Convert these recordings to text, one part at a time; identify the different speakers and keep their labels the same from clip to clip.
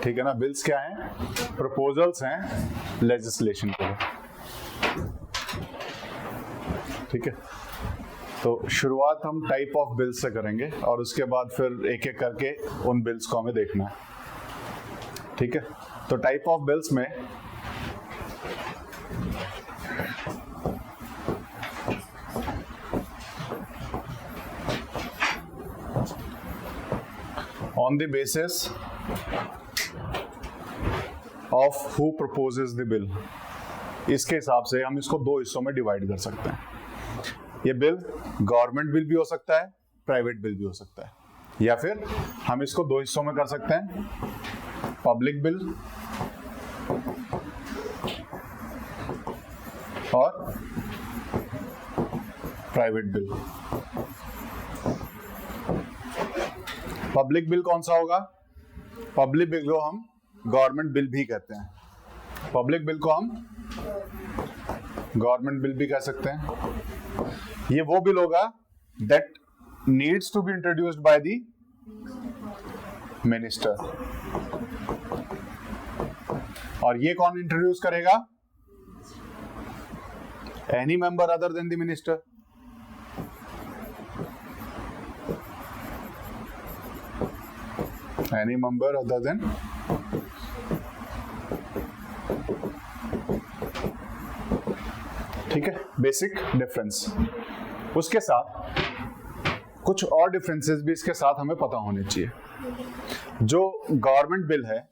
Speaker 1: ठीक है ना। बिल्स क्या हैं? प्रपोजल्स हैं लेजिस्लेशन के लिए, ठीक है। तो शुरुआत हम टाइप ऑफ बिल्स से करेंगे और उसके बाद फिर एक एक करके उन बिल्स को हमें देखना है, ठीक है। तो टाइप ऑफ बिल्स में on the basis of who proposes the bill, इसके हिसाब से हम इसको दो हिस्सों में डिवाइड कर सकते हैं। ये बिल गवर्नमेंट बिल भी हो सकता है, प्राइवेट बिल भी हो सकता है, या फिर हम इसको दो हिस्सों में कर सकते हैं, पब्लिक बिल और प्राइवेट बिल। पब्लिक बिल कौन सा होगा? पब्लिक बिल को हम गवर्नमेंट बिल भी कहते हैं, पब्लिक बिल को हम गवर्नमेंट बिल भी कह सकते हैं। ये वो बिल होगा that needs to be introduced by the minister, और ये कौन इंट्रोड्यूस करेगा? Any member other than the minister. Any member other than ठीक है, बेसिक डिफरेंस। उसके साथ कुछ और डिफरेंसेस भी इसके साथ हमें पता होने चाहिए। जो गवर्नमेंट बिल है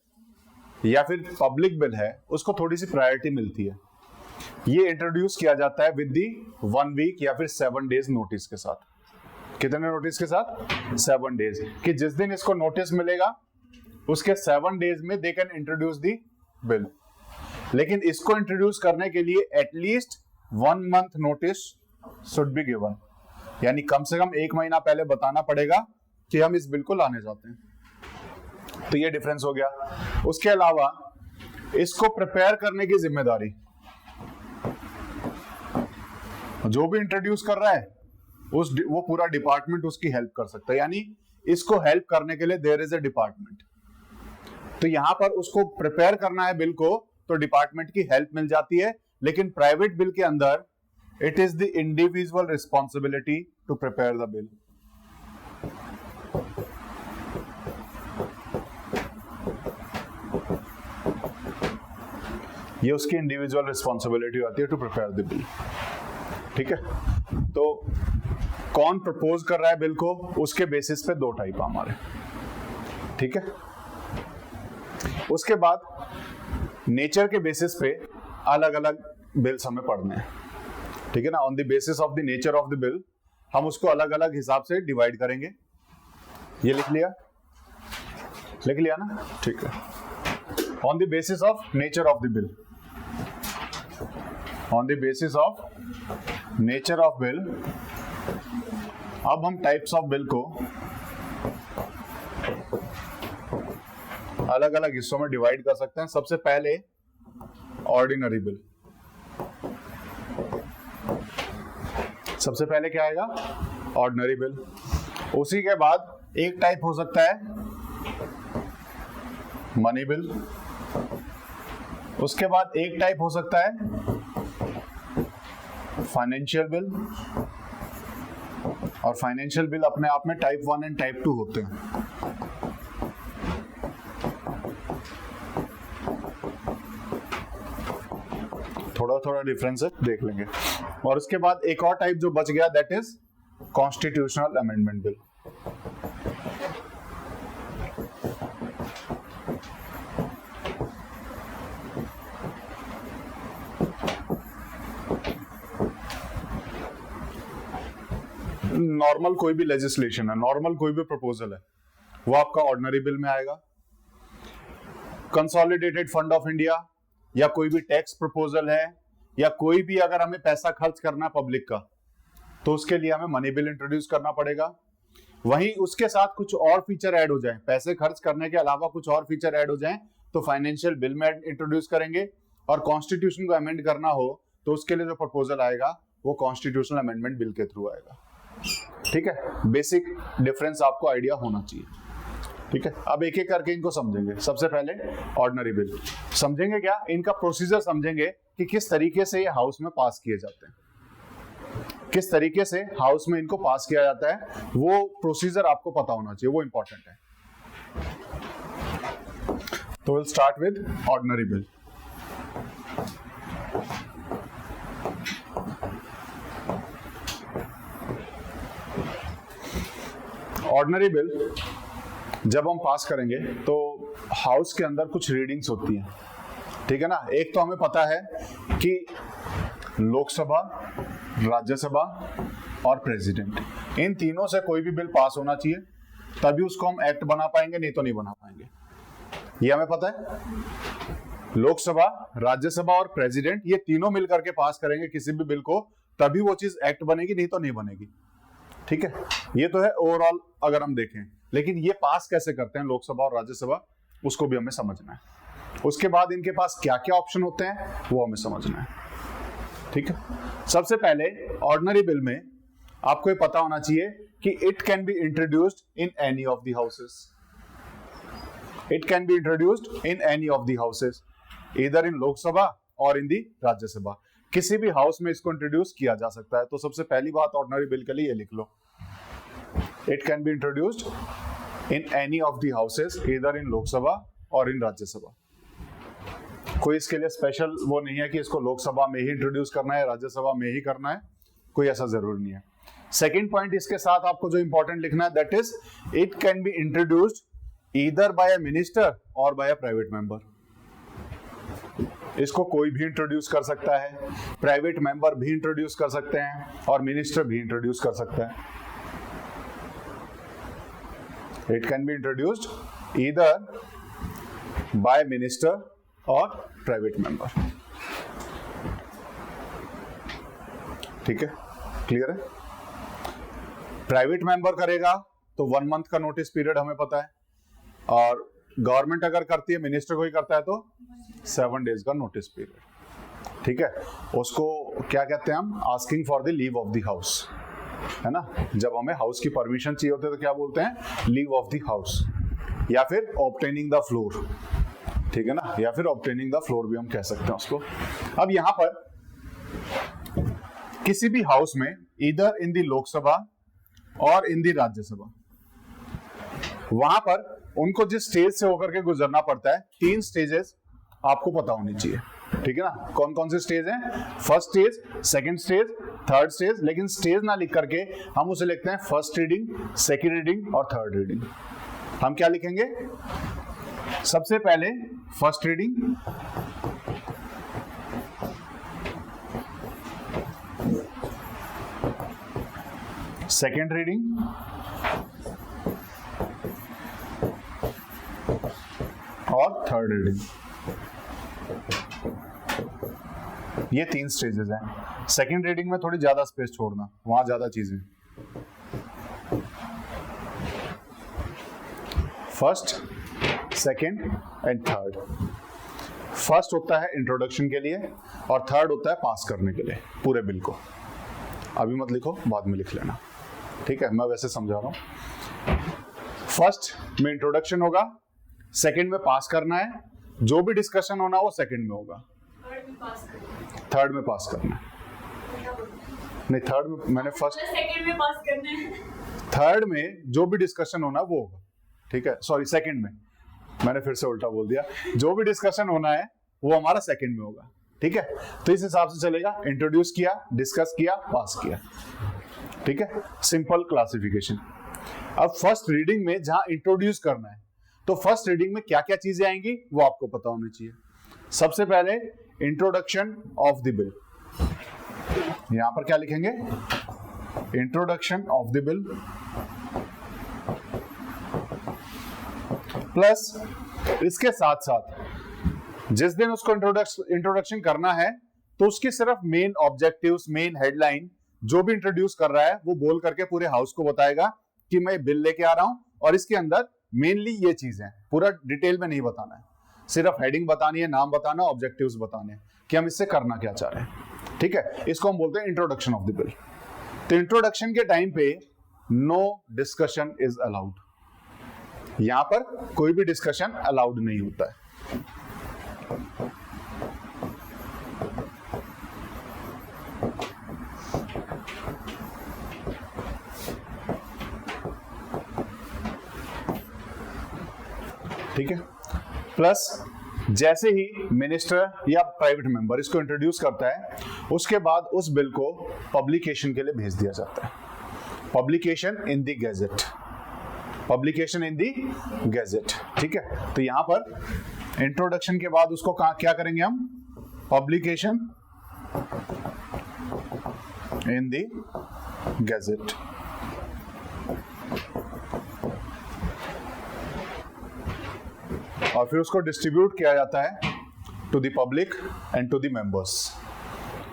Speaker 1: या फिर पब्लिक बिल है उसको थोड़ी सी प्रायोरिटी मिलती है। ये इंट्रोड्यूस किया जाता है विद दी 1 वीक या फिर 7 डेज नोटिस के साथ। कितने नोटिस के साथ? 7 डेज, कि जिस दिन इसको नोटिस मिलेगा उसके 7 डेज में they can introduce the bill. लेकिन इसको इंट्रोड्यूस करने के लिए at least 1 month notice should be given, यानी कम से कम 1 महीना पहले बताना पड़ेगा कि हम इस बिल को लाने जाते हैं। तो ये डिफरेंस हो गया। उसके अलावा इसको प्रिपेयर करने की जिम्मेदारी जो भी इंट्रोड्यूस कर रहा है वो पूरा डिपार्टमेंट उसकी हेल्प कर सकता है, यानी इसको हेल्प करने के लिए देयर इज अ डिपार्टमेंट। तो यहां पर उसको प्रिपेयर करना है बिल को, तो डिपार्टमेंट की हेल्प मिल जाती है। लेकिन प्राइवेट बिल के अंदर it is the individual responsibility to prepare the bill. ये उसकी इंडिविजुअल रिस्पॉन्सिबिलिटी होती है टू प्रिपेयर द बिल, ठीक है। तो कौन प्रपोज कर रहा है बिल को, उसके बेसिस पे 2 टाइप हमारे, ठीक है। उसके बाद नेचर के बेसिस पे अलग अलग बिल्स हमें पढ़ने हैं, ठीक है ना। On the basis of the nature of the bill हम उसको अलग अलग हिसाब से डिवाइड करेंगे। ये लिख लिया ना, ठीक है। On the basis of nature of the bill, on the basis of nature of bill अब हम टाइप्स ऑफ बिल को अलग अलग हिस्सों में डिवाइड कर सकते हैं। सबसे पहले ऑर्डिनरी बिल। सबसे पहले क्या आएगा? Ordinary bill. उसी के बाद एक टाइप हो सकता है मनी बिल। उसके बाद एक टाइप हो सकता है फाइनेंशियल बिल, और फाइनेंशियल बिल अपने आप में टाइप 1 एंड टाइप 2 होते हैं। थोड़ा थोड़ा डिफरेंस है, देख लेंगे। और उसके बाद एक और टाइप जो बच गया, that is constitutional amendment bill. Normal कोई भी लेजिस्लेशन है, नॉर्मल कोई भी प्रपोजल है, वो आपका ऑर्डिनरी बिल में आएगा। कंसोलिडेटेड फंड ऑफ इंडिया या कोई भी टैक्स प्रपोजल है, या कोई भी अगर हमें पैसा खर्च करना है पब्लिक का, तो उसके लिए हमें मनी बिल इंट्रोड्यूस करना पड़ेगा। वहीं उसके साथ कुछ और फीचर ऐड हो जाए, पैसे खर्च करने के अलावा कुछ और फीचर ऐड हो जाए, तो फाइनेंशियल बिल में इंट्रोड्यूस करेंगे। और कॉन्स्टिट्यूशन को अमेंड करना हो तो उसके लिए जो प्रपोजल आएगा वो कॉन्स्टिट्यूशनल अमेंडमेंट बिल के थ्रू आएगा, ठीक है। बेसिक डिफरेंस आपको आइडिया होना चाहिए, ठीक है, अब एक एक करके इनको समझेंगे। सबसे पहले ऑर्डिनरी बिल समझेंगे, क्या इनका प्रोसीजर समझेंगे कि किस तरीके से ये हाउस में पास किए जाते हैं, किस तरीके से हाउस में इनको पास किया जाता है, वो प्रोसीजर आपको पता होना चाहिए, वो इंपॉर्टेंट है। तो will start with ordinary bill. Ordinary bill जब हम पास करेंगे तो हाउस के अंदर कुछ रीडिंग्स होती हैं, ठीक है ना। एक तो हमें पता है कि लोकसभा, राज्यसभा और प्रेसिडेंट, इन तीनों से कोई भी बिल पास होना चाहिए, तभी उसको हम एक्ट बना पाएंगे, नहीं तो नहीं बना पाएंगे। ये हमें पता है। लोकसभा, राज्यसभा और प्रेसिडेंट, ये तीनों मिलकर के पास करेंगे किसी भी बिल को, तभी वो चीज एक्ट बनेगी, नहीं तो नहीं बनेगी। ठीक है, ये तो है ओवरऑल अगर हम देखें, लेकिन ये पास कैसे करते हैं लोकसभा और राज्यसभा, उसको भी हमें समझना है। उसके बाद इनके पास क्या क्या ऑप्शन होते हैं वो हमें समझना है। ठीक है, सबसे पहले ऑर्डिनरी बिल में आपको ये पता होना चाहिए कि it can be introduced in any of the houses. It can be introduced in any of the houses, either in Lok Sabha और इन दी राज्यसभा, किसी भी हाउस में इसको इंट्रोड्यूस किया जा सकता है। तो सबसे पहली बात ऑर्डिनरी बिल के लिए ये लिख लो, it can be introduced in any of the houses, either in Lok Sabha और इन राज्यसभा। कोई इसके लिए स्पेशल वो नहीं है कि इसको लोकसभा में ही इंट्रोड्यूस करना है, राज्यसभा में ही करना है, कोई ऐसा जरूरी नहीं है। सेकेंड पॉइंट इसके साथ आपको जो इंपॉर्टेंट लिखना है, that is it can be introduced either by a minister और बाय अ प्राइवेट मेंबर। इसको कोई भी इंट्रोड्यूस कर सकता है, प्राइवेट मेंबर भी इंट्रोड्यूस कर सकते हैं और मिनिस्टर भी इंट्रोड्यूस कर सकता है। It can be introduced either by minister और प्राइवेट मेंबर। ठीक है, क्लियर है। प्राइवेट मेंबर करेगा तो 1 मंथ का नोटिस पीरियड हमें पता है, और गवर्नमेंट अगर करती है, मिनिस्टर कोई करता है तो 7 डेज का नोटिस पीरियड। ठीक है, उसको क्या कहते हैं हम, asking for the leave of the house, है ना। जब हमें हाउस की परमिशन चाहिए होती है तो क्या बोलते हैं, लीव ऑफ द हाउस, या फिर ऑब्टेनिंग द फ्लोर, ठीक है ना, या फिर ऑब्टेनिंग द फ्लोर भी हम कह सकते हैं उसको। अब यहां पर किसी भी हाउस में इधर इन द लोकसभा और इन द राज्यसभा, वहां पर उनको जिस स्टेज से होकर के गुजरना पड़ता है, 3 स्टेजेस आपको पता होनी चाहिए। ठीक है ना, कौन कौन से स्टेज हैं, first stage, second stage, third stage. लेकिन स्टेज ना लिख करके हम उसे लिखते हैं फर्स्ट रीडिंग, सेकंड रीडिंग और थर्ड रीडिंग। हम क्या लिखेंगे, सबसे पहले फर्स्ट रीडिंग, सेकंड रीडिंग और थर्ड रीडिंग। ये 3 स्टेजेस हैं। सेकंड रीडिंग में थोड़ी ज्यादा स्पेस छोड़ना, वहां ज्यादा चीजें। First, second and third. First होता है इंट्रोडक्शन के लिए और थर्ड होता है पास करने के लिए पूरे बिल को। अभी मत लिखो, बाद में लिख लेना, ठीक है, मैं वैसे समझा रहा हूं। फर्स्ट में इंट्रोडक्शन होगा, सेकंड में पास करना है, जो भी डिस्कशन होना वो सेकंड में होगा, थर्ड में पास करना है। नहीं, थर्ड में मैंने फर्स्ट,
Speaker 2: सेकंड में पास करना है,
Speaker 1: थर्ड में जो भी डिस्कशन होना वो होगा। ठीक है, सॉरी, सेकंड में, मैंने फिर से उल्टा बोल दिया। जो भी डिस्कशन होना है वो हमारा सेकंड में होगा। ठीक है, तो इस हिसाब से चलेगा, इंट्रोड्यूस किया, डिस्कस किया, पास किया। ठीक है, सिंपल क्लासिफिकेशन। अब फर्स्ट रीडिंग में जहां इंट्रोड्यूस करना है, तो फर्स्ट रीडिंग में क्या क्या चीजें आएंगी वो आपको पता होनी चाहिए। सबसे पहले इंट्रोडक्शन ऑफ द बिल, यहां पर क्या लिखेंगे, introduction of the bill plus इसके साथ साथ जिस दिन उसको इंट्रोडक्शन करना है तो उसके सिर्फ मेन ऑब्जेक्टिव्स, मेन हेडलाइन, जो भी इंट्रोड्यूस कर रहा है वो बोल करके पूरे हाउस को बताएगा कि मैं बिल लेके आ रहा हूं और इसके अंदर मेनली ये चीज है। पूरा डिटेल में नहीं बताना है, सिर्फ हेडिंग बतानी है, नाम बताना, ऑब्जेक्टिव्स बताने हैं कि हम इससे करना क्या चाह रहे हैं। ठीक है, इसको हम बोलते हैं इंट्रोडक्शन ऑफ द बिल। तो इंट्रोडक्शन के टाइम पे नो डिस्कशन इज अलाउड। यहां पर कोई भी डिस्कशन अलाउड नहीं होता है। ठीक है। प्लस जैसे ही मिनिस्टर या प्राइवेट मेंबर इसको इंट्रोड्यूस करता है, उसके बाद उस बिल को पब्लिकेशन के लिए भेज दिया जाता है। Publication in the gadget, publication in the gadget. ठीक है। तो यहां पर इंट्रोडक्शन के बाद उसको क्या करेंगे हम, पब्लिकेशन इन द गैजेट। और फिर उसको डिस्ट्रीब्यूट किया जाता है to the public and to the members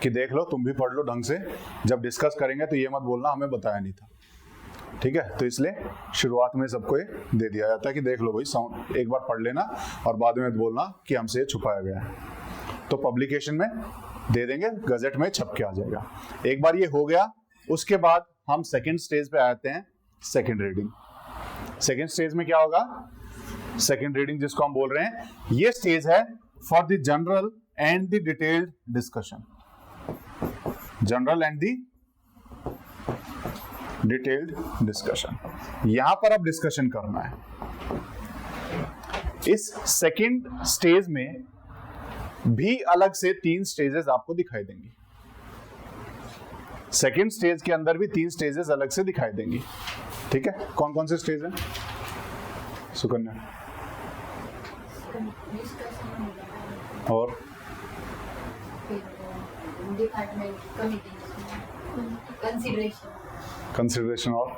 Speaker 1: कि देख लो, तुम भी पढ़ लो ढंग से, जब डिस्कस करेंगे तो ये मत बोलना हमें बताया नहीं था। ठीक है। तो इसलिए शुरुआत में सबको ये दे दिया जाता है कि देख लो भाई, साउंड एक बार पढ़ लेना और बाद में बोलना कि हमसे ये छुपाया गया है। तो पब्लिकेशन में दे देंगे, गजेट में छप के आ जाएगा। एक बार ये हो गया, उसके बाद हम सेकेंड स्टेज पे आते हैं, सेकेंड रीडिंग। सेकेंड स्टेज में क्या होगा, सेकेंड रीडिंग जिसको हम बोल रहे हैं, ये स्टेज है for the general and the detailed discussion. General and the detailed discussion, यहां पर अब डिस्कशन करना है। इस सेकेंड स्टेज में भी अलग से 3 स्टेजेस आपको दिखाई देंगी। सेकेंड स्टेज के अंदर भी 3 स्टेजेस अलग से दिखाई देंगी। ठीक है। कौन कौन से स्टेज हैं सुकन्या? और कंसिडरेशन और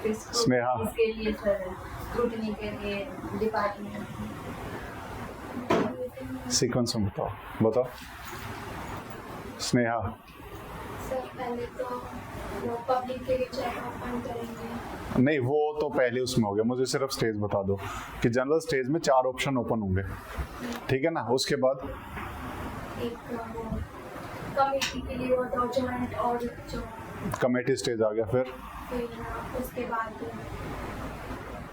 Speaker 1: स्नेहा
Speaker 2: इसके लिए स्क्रूटनी के लिए डिपार्टमेंट।
Speaker 1: सीक्वेंस में बताओ स्नेहा।
Speaker 2: सर पहले तो वो पब्लिक के लिए चैट ओपन करेंगे।
Speaker 1: नहीं, वो तो पहले उसमें हो गया, मुझे सिर्फ स्टेज बता दो कि जनरल स्टेज में 4 ऑप्शन ओपन होंगे। ठीक है ना। उसके बाद
Speaker 2: एक कमेटी के लिए वो डॉक्यूमेंट और जो
Speaker 1: कमेटी स्टेज आ गया। फिर
Speaker 2: उसके बाद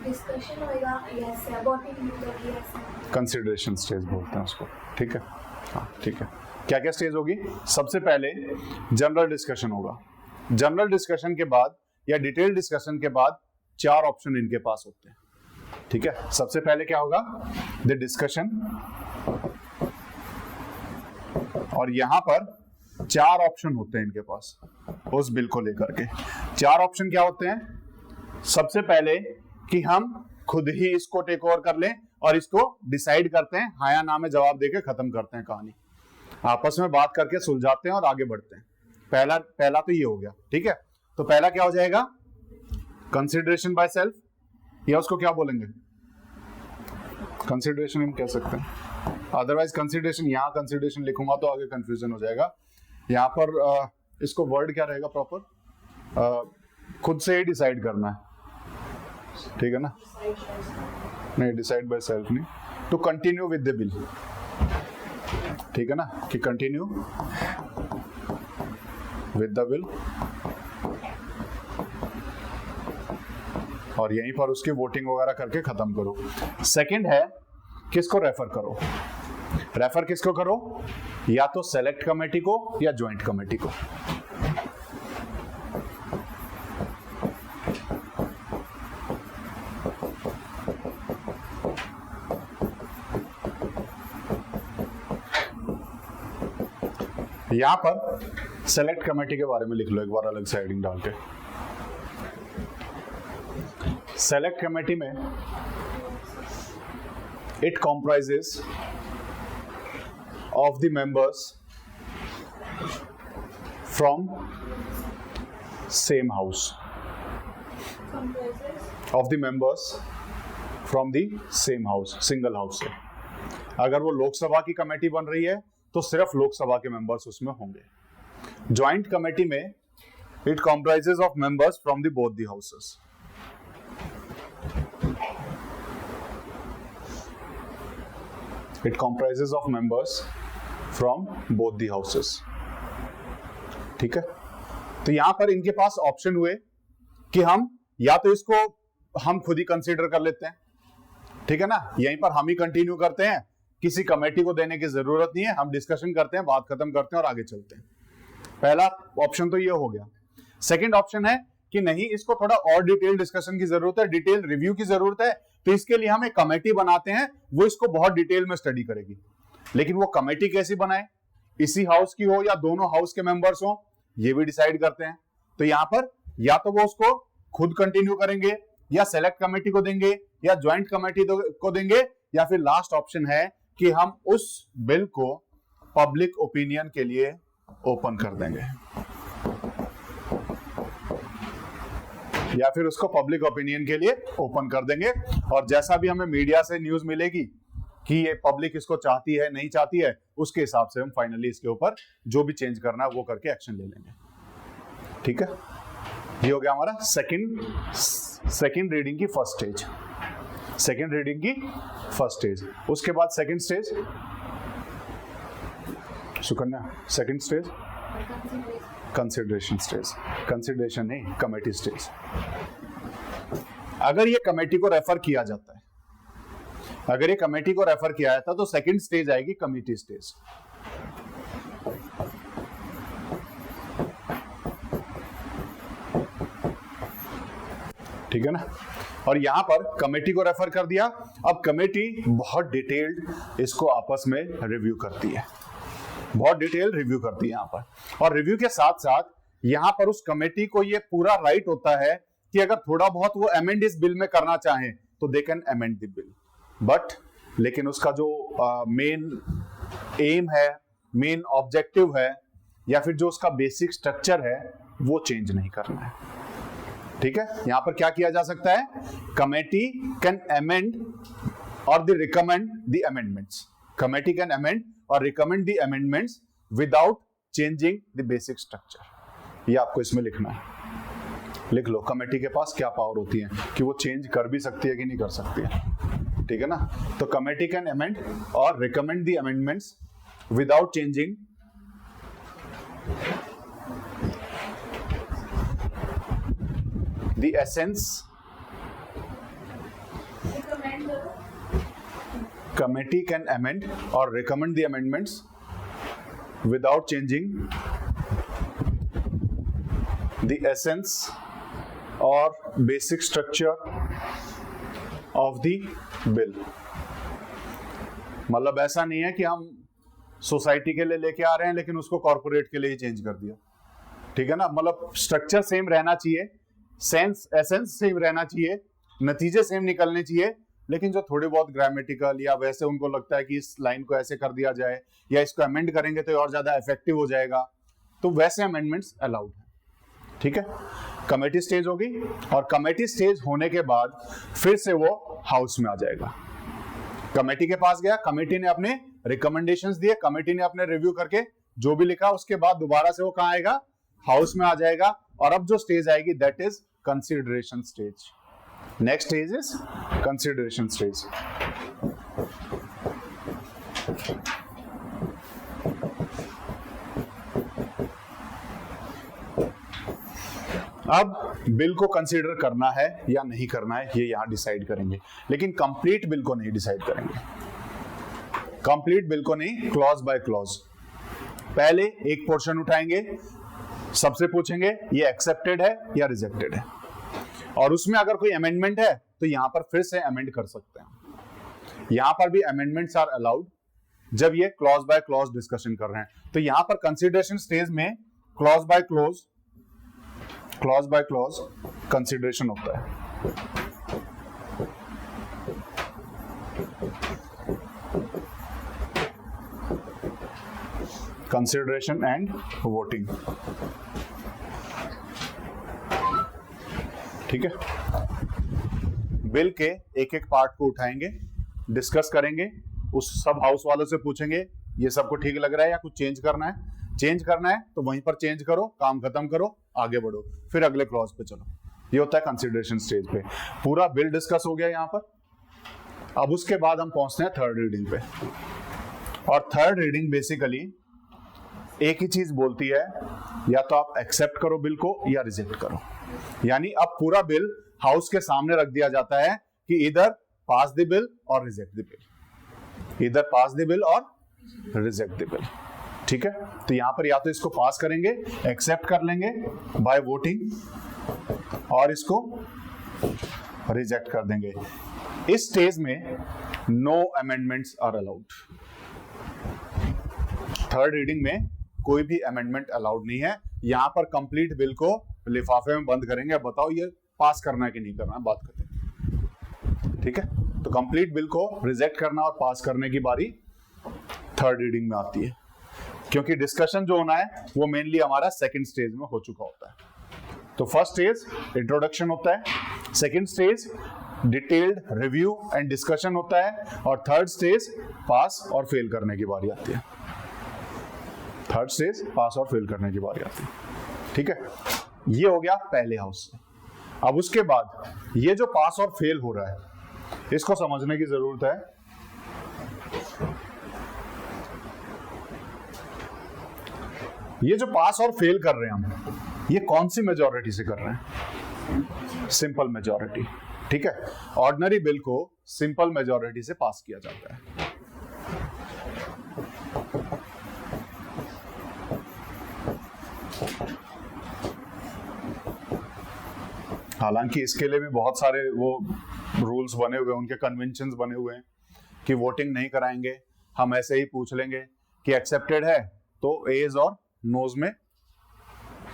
Speaker 2: डिस्कशन होगा, यस वोटिंग होगी,
Speaker 1: कंसिडरेशन स्टेज बोलते हैं उसको। ठीक है। हाँ ठीक है। क्या क्या स्टेज होगी? सबसे पहले जनरल डिस्कशन होगा। जनरल डिस्कशन के बाद या डिटेल डिस्कशन के बाद 4 ऑप्शन इनके पास होते हैं। ठीक है। सबसे पहले क्या होगा, द डिस्कशन, और यहां पर 4 ऑप्शन होते हैं इनके पास उस बिल को लेकर के। 4 ऑप्शन क्या होते हैं? सबसे पहले कि हम खुद ही इसको टेक ओवर कर लें और इसको डिसाइड करते हैं, हाँ या ना में जवाब देके खत्म करते हैं कहानी, आपस में बात करके सुलझाते हैं और आगे बढ़ते हैं। पहला तो ये हो गया। ठीक है। तो पहला क्या हो जाएगा, कंसिडरेशन बाय सेल्फ, या उसको क्या बोलेंगे, कंसिडरेशन हम कह सकते हैं। अदरवाइज कंसिडरेशन, यहां कंसिडरेशन लिखूंगा तो आगे कंफ्यूजन हो जाएगा। यहां पर इसको वर्ड क्या रहेगा प्रॉपर, खुद से ही डिसाइड करना है। ठीक है ना। नहीं, डिसाइड बाय सेल्फ नहीं, to continue with the bill. ठीक है ना, कि कंटिन्यू विद द बिल, और यहीं पर उसकी वोटिंग वगैरह करके खत्म करो। सेकंड है किसको रेफर करो। रेफर किसको करो, या तो सेलेक्ट कमेटी को या ज्वाइंट कमेटी को। यहां पर सेलेक्ट कमेटी के बारे में लिख लो एक बार अलग से हेडिंग डाल के। सेलेक्ट कमेटी में it comprises of the members from same house, of the members from the same house, single house से। अगर वो लोकसभा की कमेटी बन रही है तो सिर्फ लोकसभा के मेंबर्स उसमें होंगे। ज्वाइंट कमेटी में it comprises of members from the both the houses। It comprises of members from both the houses। ठीक है। तो यहां पर इनके पास ऑप्शन हुए कि हम या तो इसको हम खुद ही कंसीडर कर लेते हैं, ठीक है ना, यहीं पर हम ही कंटिन्यू करते हैं, किसी कमेटी को देने की जरूरत नहीं है, हम डिस्कशन करते हैं, बात खत्म करते हैं और आगे चलते हैं। पहला ऑप्शन तो ये हो गया। सेकंड ऑप्शन है कि नहीं, इसको थोड़ा और डिटेल डिस्कशन की जरूरत है, डिटेल रिव्यू की जरूरत है, तो इसके लिए हम एक कमेटी बनाते हैं, वो इसको बहुत डिटेल में स्टडी करेगी। लेकिन वो कमेटी कैसी बनाए, इसी हाउस की हो या दोनों हाउस के मेंबर्स हो, ये भी डिसाइड करते हैं। तो यहां पर या तो वो उसको खुद कंटिन्यू करेंगे, या सेलेक्ट कमेटी को देंगे, या ज्वाइंट कमेटी को देंगे, या फिर लास्ट ऑप्शन है कि हम उस बिल को पब्लिक ओपिनियन के लिए ओपन कर देंगे, या फिर उसको पब्लिक ओपिनियन के लिए ओपन कर देंगे। और जैसा भी हमें मीडिया से न्यूज मिलेगी कि ये पब्लिक इसको चाहती है नहीं चाहती है, उसके हिसाब से हम फाइनली इसके ऊपर जो भी चेंज करना है वो करके एक्शन ले लेंगे। ठीक है, ये हो गया हमारा सेकंड रीडिंग की फर्स्ट स्टेज। सेकंड रीडिंग की फर्स्ट स्टेज, उसके बाद second stage Sukanya, second stage consideration stage, consideration नहीं कमेटी स्टेज। अगर ये कमेटी को रेफर किया जाता है, अगर ये कमेटी को रेफर किया जाता है तो सेकंड स्टेज आएगी कमेटी स्टेज। ठीक है ना, और यहां पर कमेटी को रेफर कर दिया। अब कमेटी बहुत डिटेल्ड इसको आपस में रिव्यू करती है, बहुत डिटेल रिव्यू करती है यहां पर, और रिव्यू के साथ साथ यहां पर उस कमेटी को ये पूरा राइट होता है कि अगर थोड़ा बहुत वो अमेंड इस बिल में करना चाहें तो they can amend the bill, but लेकिन उसका जो मेन एम है, मेन ऑब्जेक्टिव है, या फिर जो उसका बेसिक स्ट्रक्चर है वो चेंज नहीं करना है। ठीक है, यहां पर क्या किया जा सकता है, committee can amend or the recommend the amendments, committee can amend or recommend the amendments without changing the basic structure. ये आपको इसमें लिखना है, लिख लो कमेटी के पास क्या पावर होती है कि वो चेंज कर भी सकती है कि नहीं कर सकती है। ठीक है ना, तो committee can amend or recommend the amendments without changing the essence, committee can amend or recommend the amendments without changing the essence or basic structure of the bill। मतलब ऐसा नहीं है कि हम सोसाइटी के लिए लेके आ रहे हैं लेकिन उसको कॉर्पोरेट के लिए ही चेंज कर दिया। ठीक है ना, मतलब स्ट्रक्चर सेम रहना चाहिए, एसेंस सेम रहना चाहिए, नतीजे सेम निकलने चाहिए, लेकिन जो थोड़े बहुत ग्रामेटिकल या वैसे उनको लगता है कि इस लाइन को ऐसे कर दिया जाए या इसको अमेंड करेंगे तो और ज्यादा इफेक्टिव हो जाएगा, तो वैसे अमेंडमेंट्स अलाउड है। ठीक है, कमेटी स्टेज होगी, और कमेटी स्टेज होने के बाद फिर से वो हाउस में आ जाएगा। कमेटी के पास गया, कमेटी ने अपने रिकमेंडेशंस दिए, कमेटी ने अपने रिव्यू करके जो भी लिखा, उसके बाद दोबारा से वो कहाँ आएगा, हाउस में आ जाएगा। और अब जो स्टेज आएगी that is consideration stage. Next stage is consideration stage. अब बिल को कंसीडर करना है या नहीं करना है ये यहां डिसाइड करेंगे, लेकिन कंप्लीट बिल को नहीं डिसाइड करेंगे, कंप्लीट बिल को नहीं, क्लॉज बाय क्लॉज। पहले एक पोर्शन उठाएंगे, सबसे पूछेंगे ये एक्सेप्टेड है या रिजेक्टेड है, और उसमें अगर कोई अमेंडमेंट है तो यहां पर फिर से अमेंड कर सकते हैं। यहां पर भी अमेंडमेंट्स आर अलाउड जब ये क्लॉज बाय क्लॉज डिस्कशन कर रहे हैं। तो यहां पर कंसिडरेशन स्टेज में क्लॉज बाय क्लॉज कंसिडरेशन होता है। Consideration and voting. ठीक है, बिल के एक एक पार्ट को उठाएंगे, डिस्कस करेंगे, उस सब हाउस वालों से पूछेंगे ये सबको ठीक लग रहा है या कुछ चेंज करना है। चेंज करना है तो वहीं पर चेंज करो, काम खत्म करो, आगे बढ़ो, फिर अगले क्लॉज पे चलो। ये होता है कंसिडरेशन स्टेज पे। पूरा बिल डिस्कस हो गया यहां पर। अब उसके बाद हम पहुंचते हैं थर्ड रीडिंग पे, और थर्ड रीडिंग बेसिकली एक ही चीज बोलती है, या तो आप एक्सेप्ट करो बिल को या रिजेक्ट करो। यानी अब पूरा बिल हाउस के सामने रख दिया जाता है कि इधर पास द बिल और रिजेक्ट द बिल, इधर पास द बिल और रिजेक्ट द बिल। ठीक है, तो यहां पर या तो इसको पास करेंगे, एक्सेप्ट कर लेंगे बाय वोटिंग, और इसको रिजेक्ट कर देंगे। इस स्टेज में no amendments are allowed. Third reading में कोई भी अमेंडमेंट अलाउड नहीं है। यहां पर कंप्लीट बिल को लिफाफे में बंद करेंगे, बताओ ये पास करना है कि नहीं करना है, बात करते हैं। ठीक है, तो कंप्लीट बिल को रिजेक्ट करना और पास करने की बारी थर्ड रीडिंग में आती है, क्योंकि डिस्कशन जो होना है वो मेनली हमारा सेकंड स्टेज में हो चुका होता है। तो फर्स्ट स्टेज इंट्रोडक्शन होता है, second stage detailed review and discussion होता है, और थर्ड स्टेज पास और फेल करने की बारी आती है। थर्ड स्टेज पास और फेल करने की बारी आती है। ठीक है, ये हो गया पहले हाउस से। अब उसके बाद ये जो पास और फेल हो रहा है इसको समझने की जरूरत है। ये जो पास और फेल कर रहे हैं हम, ये कौन सी मेजॉरिटी से कर रहे हैं? Simple majority. ठीक है, ऑर्डिनरी बिल को सिंपल मेजॉरिटी से पास किया जाता है। हालांकि इसके लिए भी बहुत सारे वो रूल्स बने हुए हैं, उनके कन्वेंशंस बने हुए हैं कि वोटिंग नहीं कराएंगे, हम ऐसे ही पूछ लेंगे कि एक्सेप्टेड है तो एज और नोज में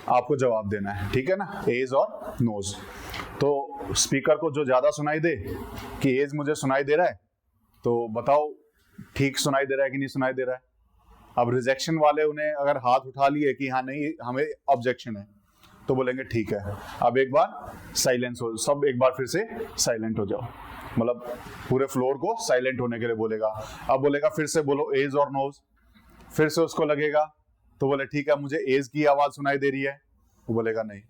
Speaker 1: आपको जवाब देना है। ठीक है ना, एज और नोज। तो स्पीकर को जो ज्यादा सुनाई दे कि एज मुझे सुनाई दे रहा है, तो बताओ ठीक सुनाई दे रहा है कि नहीं सुनाई दे रहा है। अब रिजेक्शन वाले उन्हें अगर हाथ उठा लिए कि हाँ नहीं हमें ऑब्जेक्शन है, तो बोलेंगे ठीक है, अब एक बार साइलेंस हो, सब एक बार फिर से साइलेंट हो जाओ, मतलब पूरे फ्लोर को साइलेंट होने के लिए बोलेगा। अब बोलेगा फिर से बोलो एज और नोज, फिर से उसको लगेगा तो बोले ठीक है मुझे एज की आवाज सुनाई दे रही है, वो बोलेगा नहीं।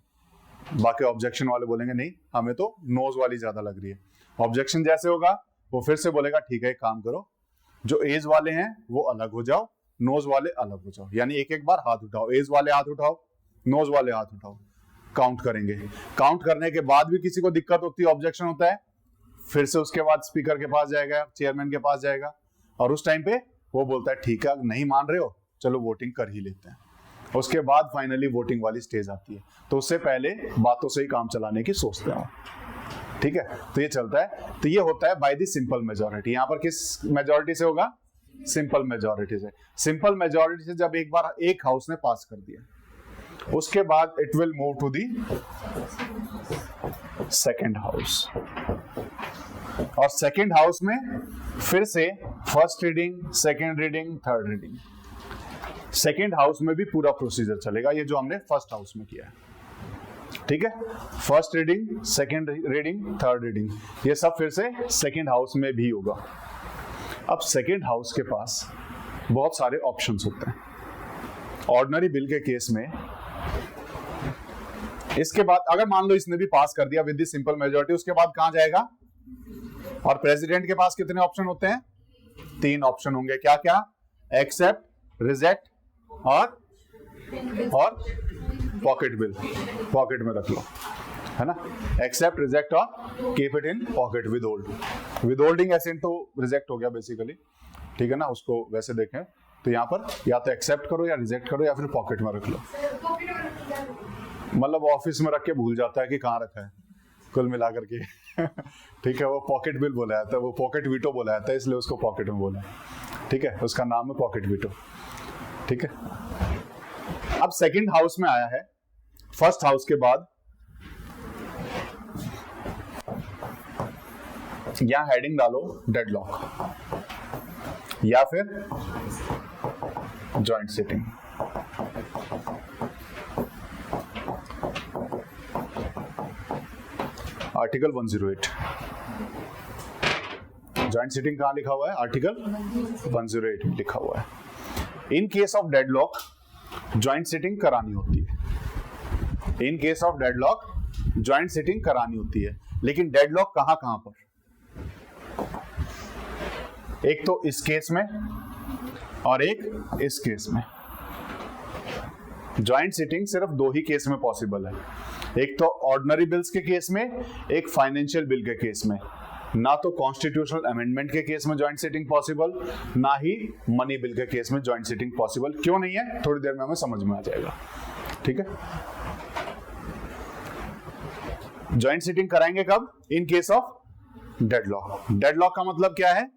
Speaker 1: बाकी ऑब्जेक्शन वाले बोलेंगे नहीं हमें तो नोज वाली ज्यादा लग रही है। ऑब्जेक्शन जैसे होगा वो फिर से बोलेगा ठीक है एक काम करो, जो एज वाले हैं वो अलग हो जाओ, नोज वाले अलग हो जाओ, यानी एक एक बार हाथ उठाओ, एज वाले हाथ उठाओ, नोज वाले हाथ उठाओ, काउंट करेंगे। काउंट करने के बाद भी किसी को दिक्कत होती है, ऑब्जेक्शन होता है, फिर से उसके बाद स्पीकर के पास जाएगा, चेयरमैन के पास जाएगा, और उस टाइम पे वो बोलता है ठीक है नहीं मान रहे हो चलो वोटिंग कर ही लेते हैं। उसके बाद फाइनली वोटिंग वाली स्टेज आती है, तो उससे पहले बातों से ही काम चलाने की सोचते हैं। ठीक है, तो ये चलता है। तो ये होता है बाय द सिंपल मेजॉरिटी। यहाँ पर किस मेजॉरिटी से होगा? सिंपल मेजॉरिटी से। सिंपल मेजॉरिटी से जब एक बार एक हाउस ने पास कर दिया, उसके बाद it will move to the second house, और सेकेंड हाउस में फिर से first reading, second reading, third reading. Second house में भी पूरा प्रोसीजर चलेगा, ये जो हमने फर्स्ट हाउस में किया है। ठीक है, first reading, second reading, third reading, ये सब फिर से सेकेंड हाउस में भी होगा। अब सेकेंड हाउस के पास बहुत सारे ऑप्शंस होते हैं। ऑर्डिनरी बिल के केस में इसके बाद अगर मान लो इसने भी पास कर दिया विद द सिंपल मेजॉरिटी, उसके बाद कहां जाएगा? और प्रेसिडेंट के पास कितने ऑप्शन होते हैं? 3 ऑप्शन होंगे। क्या क्या? एक्सेप्ट, रिजेक्ट और पॉकेट बिल। पॉकेट में रख लो, है ना। एक्सेप्ट, रिजेक्ट और keep it in pocket, withhold. Withholding assent तो रिजेक्ट हो गया बेसिकली, ठीक है ना। उसको वैसे देखें तो यहाँ पर या तो एक्सेप्ट करो या रिजेक्ट करो या फिर पॉकेट में रख लो। मतलब ऑफिस में रख के भूल जाता है कि कहाँ रखा है कुल मिलाकर के ठीक है, वो पॉकेट बिल बोला जाता है, वो पॉकेट वीटो बोला जाता है, इसलिए उसको पॉकेट में बोला है। ठीक है, उसका नाम है पॉकेट वीटो। ठीक है, अब सेकंड हाउस में आया है। फर्स्ट हाउस के बाद यहां हेडिंग डालो डेडलॉक या फिर joint sitting. Article 108 joint sitting कहां लिखा हुआ है? आर्टिकल 108 में लिखा हुआ है। इन case of deadlock joint sitting करानी होती है। इन case of deadlock joint sitting करानी होती है, लेकिन डेडलॉक कहां कहां पर? एक तो इस केस में और एक इस केस में। जॉइंट सिटिंग सिर्फ 2 ही केस में पॉसिबल है। एक तो ऑर्डिनरी बिल्स के केस में, एक फाइनेंशियल बिल के केस में। ना तो कॉन्स्टिट्यूशनल अमेंडमेंट के केस में जॉइंट सिटिंग पॉसिबल, ना ही मनी बिल के केस में जॉइंट सिटिंग पॉसिबल। क्यों नहीं है, थोड़ी देर में हमें समझ में आ जाएगा। ठीक है, जॉइंट सिटिंग कराएंगे कब? इन केस ऑफ डेडलॉक। डेडलॉक का मतलब क्या है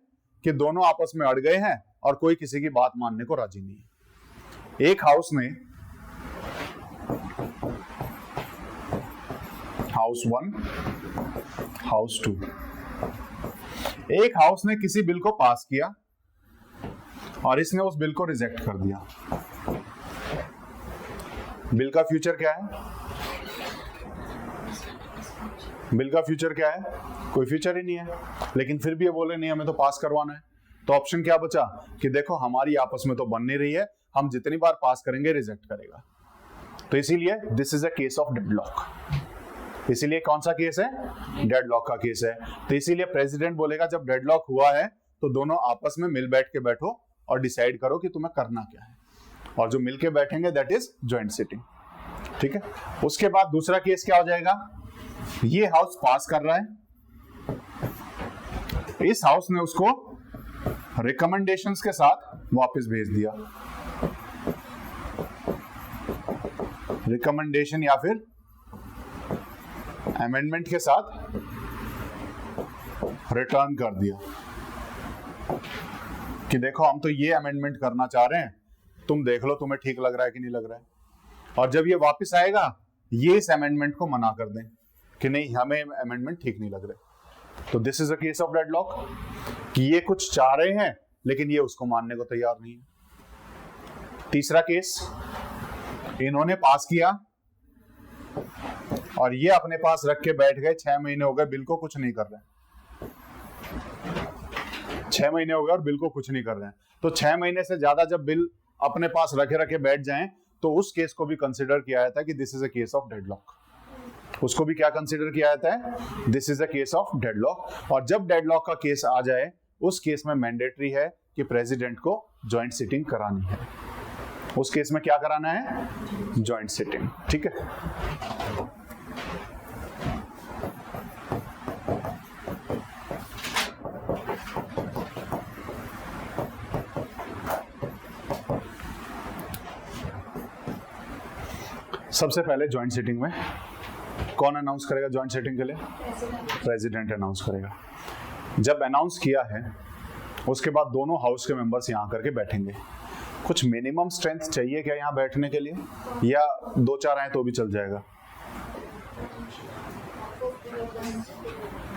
Speaker 1: कि दोनों आपस में अड़ गए हैं और कोई किसी की बात मानने को राजी नहीं है। एक हाउस ने, हाउस 1, हाउस 2, एक हाउस ने किसी बिल को पास किया और इसने उस बिल को रिजेक्ट कर दिया। बिल का फ्यूचर क्या है? बिल का फ्यूचर क्या है? कोई फ्यूचर ही नहीं है, लेकिन फिर भी ये बोले नहीं हमें तो पास करवाना है। तो ऑप्शन क्या बचा कि देखो हमारी आपस में तो बन नहीं रही है, हम जितनी बार पास करेंगे रिजेक्ट करेगा। तो इसीलिए this is a case of deadlock. इसीलिए कौन सा केस है? डेडलॉक का केस है। तो इसीलिए प्रेसिडेंट बोलेगा जब डेडलॉक हुआ है तो दोनों आपस में मिल बैठ के बैठो और डिसाइड करो कि तुम्हें करना क्या है, और जो मिल के बैठेंगे दैट इज जॉइंट सिटिंग। ठीक है, उसके बाद दूसरा केस क्या हो जाएगा? ये हाउस पास कर रहा है, इस हाउस ने उसको रिकमेंडेशंस के साथ वापस भेज दिया। रिकमेंडेशन या फिर अमेंडमेंट के साथ रिटर्न कर दिया कि देखो हम तो ये अमेंडमेंट करना चाह रहे हैं, तुम देख लो तुम्हें ठीक लग रहा है कि नहीं लग रहा है। और जब ये वापस आएगा ये इस अमेंडमेंट को मना कर दें कि नहीं हमें अमेंडमेंट ठीक नहीं लग रहे। तो this is a case of deadlock कि ये कुछ चाह रहे हैं लेकिन ये उसको मानने को तैयार नहीं है। तीसरा केस, इन्होंने पास किया और ये अपने पास रख के बैठ गए, 6 महीने हो गए बिल को कुछ नहीं कर रहे। 6 महीने हो गए और बिल को कुछ नहीं कर रहे हैं। तो 6 महीने से ज्यादा जब बिल अपने पास रखे रखे बैठ जाएं तो उस केस को भी कंसिडर किया जाता है कि this is a case of deadlock. उसको भी क्या कंसिडर किया जाता है? This is a case of deadlock. और जब डेडलॉक का केस आ जाए उस केस में मैंडेटरी है कि प्रेसिडेंट को जॉइंट सिटिंग करानी है। उस केस में क्या कराना है? Joint sitting. ठीक है, सबसे पहले जॉइंट सिटिंग में कौन अनाउंस करेगा? जॉइंट सिटिंग के लिए प्रेसिडेंट अनाउंस करेगा। जब अनाउंस किया है उसके बाद दोनों हाउस के मेंबर्स यहाँ करके बैठेंगे। कुछ मिनिमम स्ट्रेंथ चाहिए क्या यहाँ बैठने के लिए, या 2-4 आए तो भी चल जाएगा?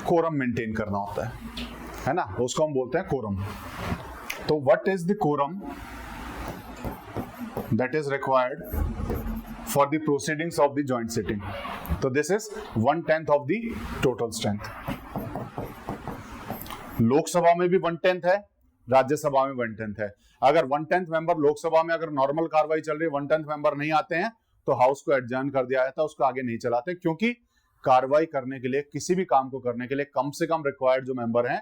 Speaker 1: कोरम मेंटेन करना होता है ना, उसको हम बोलते हैं कोरम। तो what is the quorum that is required for the proceedings of the joint sitting? So this is 1/10 of the total strength. Lok Sabha में भी 1/10 है, राज्यसभा में 1/10 है। अगर 1/10 मेंबर लोकसभा में अगर नॉर्मल कार्रवाई चल रही है 1/10 मेंबर नहीं आते हैं तो हाउस को एडजर्न कर दिया जाता है, उसको आगे नहीं चलाते, क्योंकि कार्रवाई करने के लिए, किसी भी काम को करने के लिए कम से कम रिक्वायर्ड जो मेंबर हैं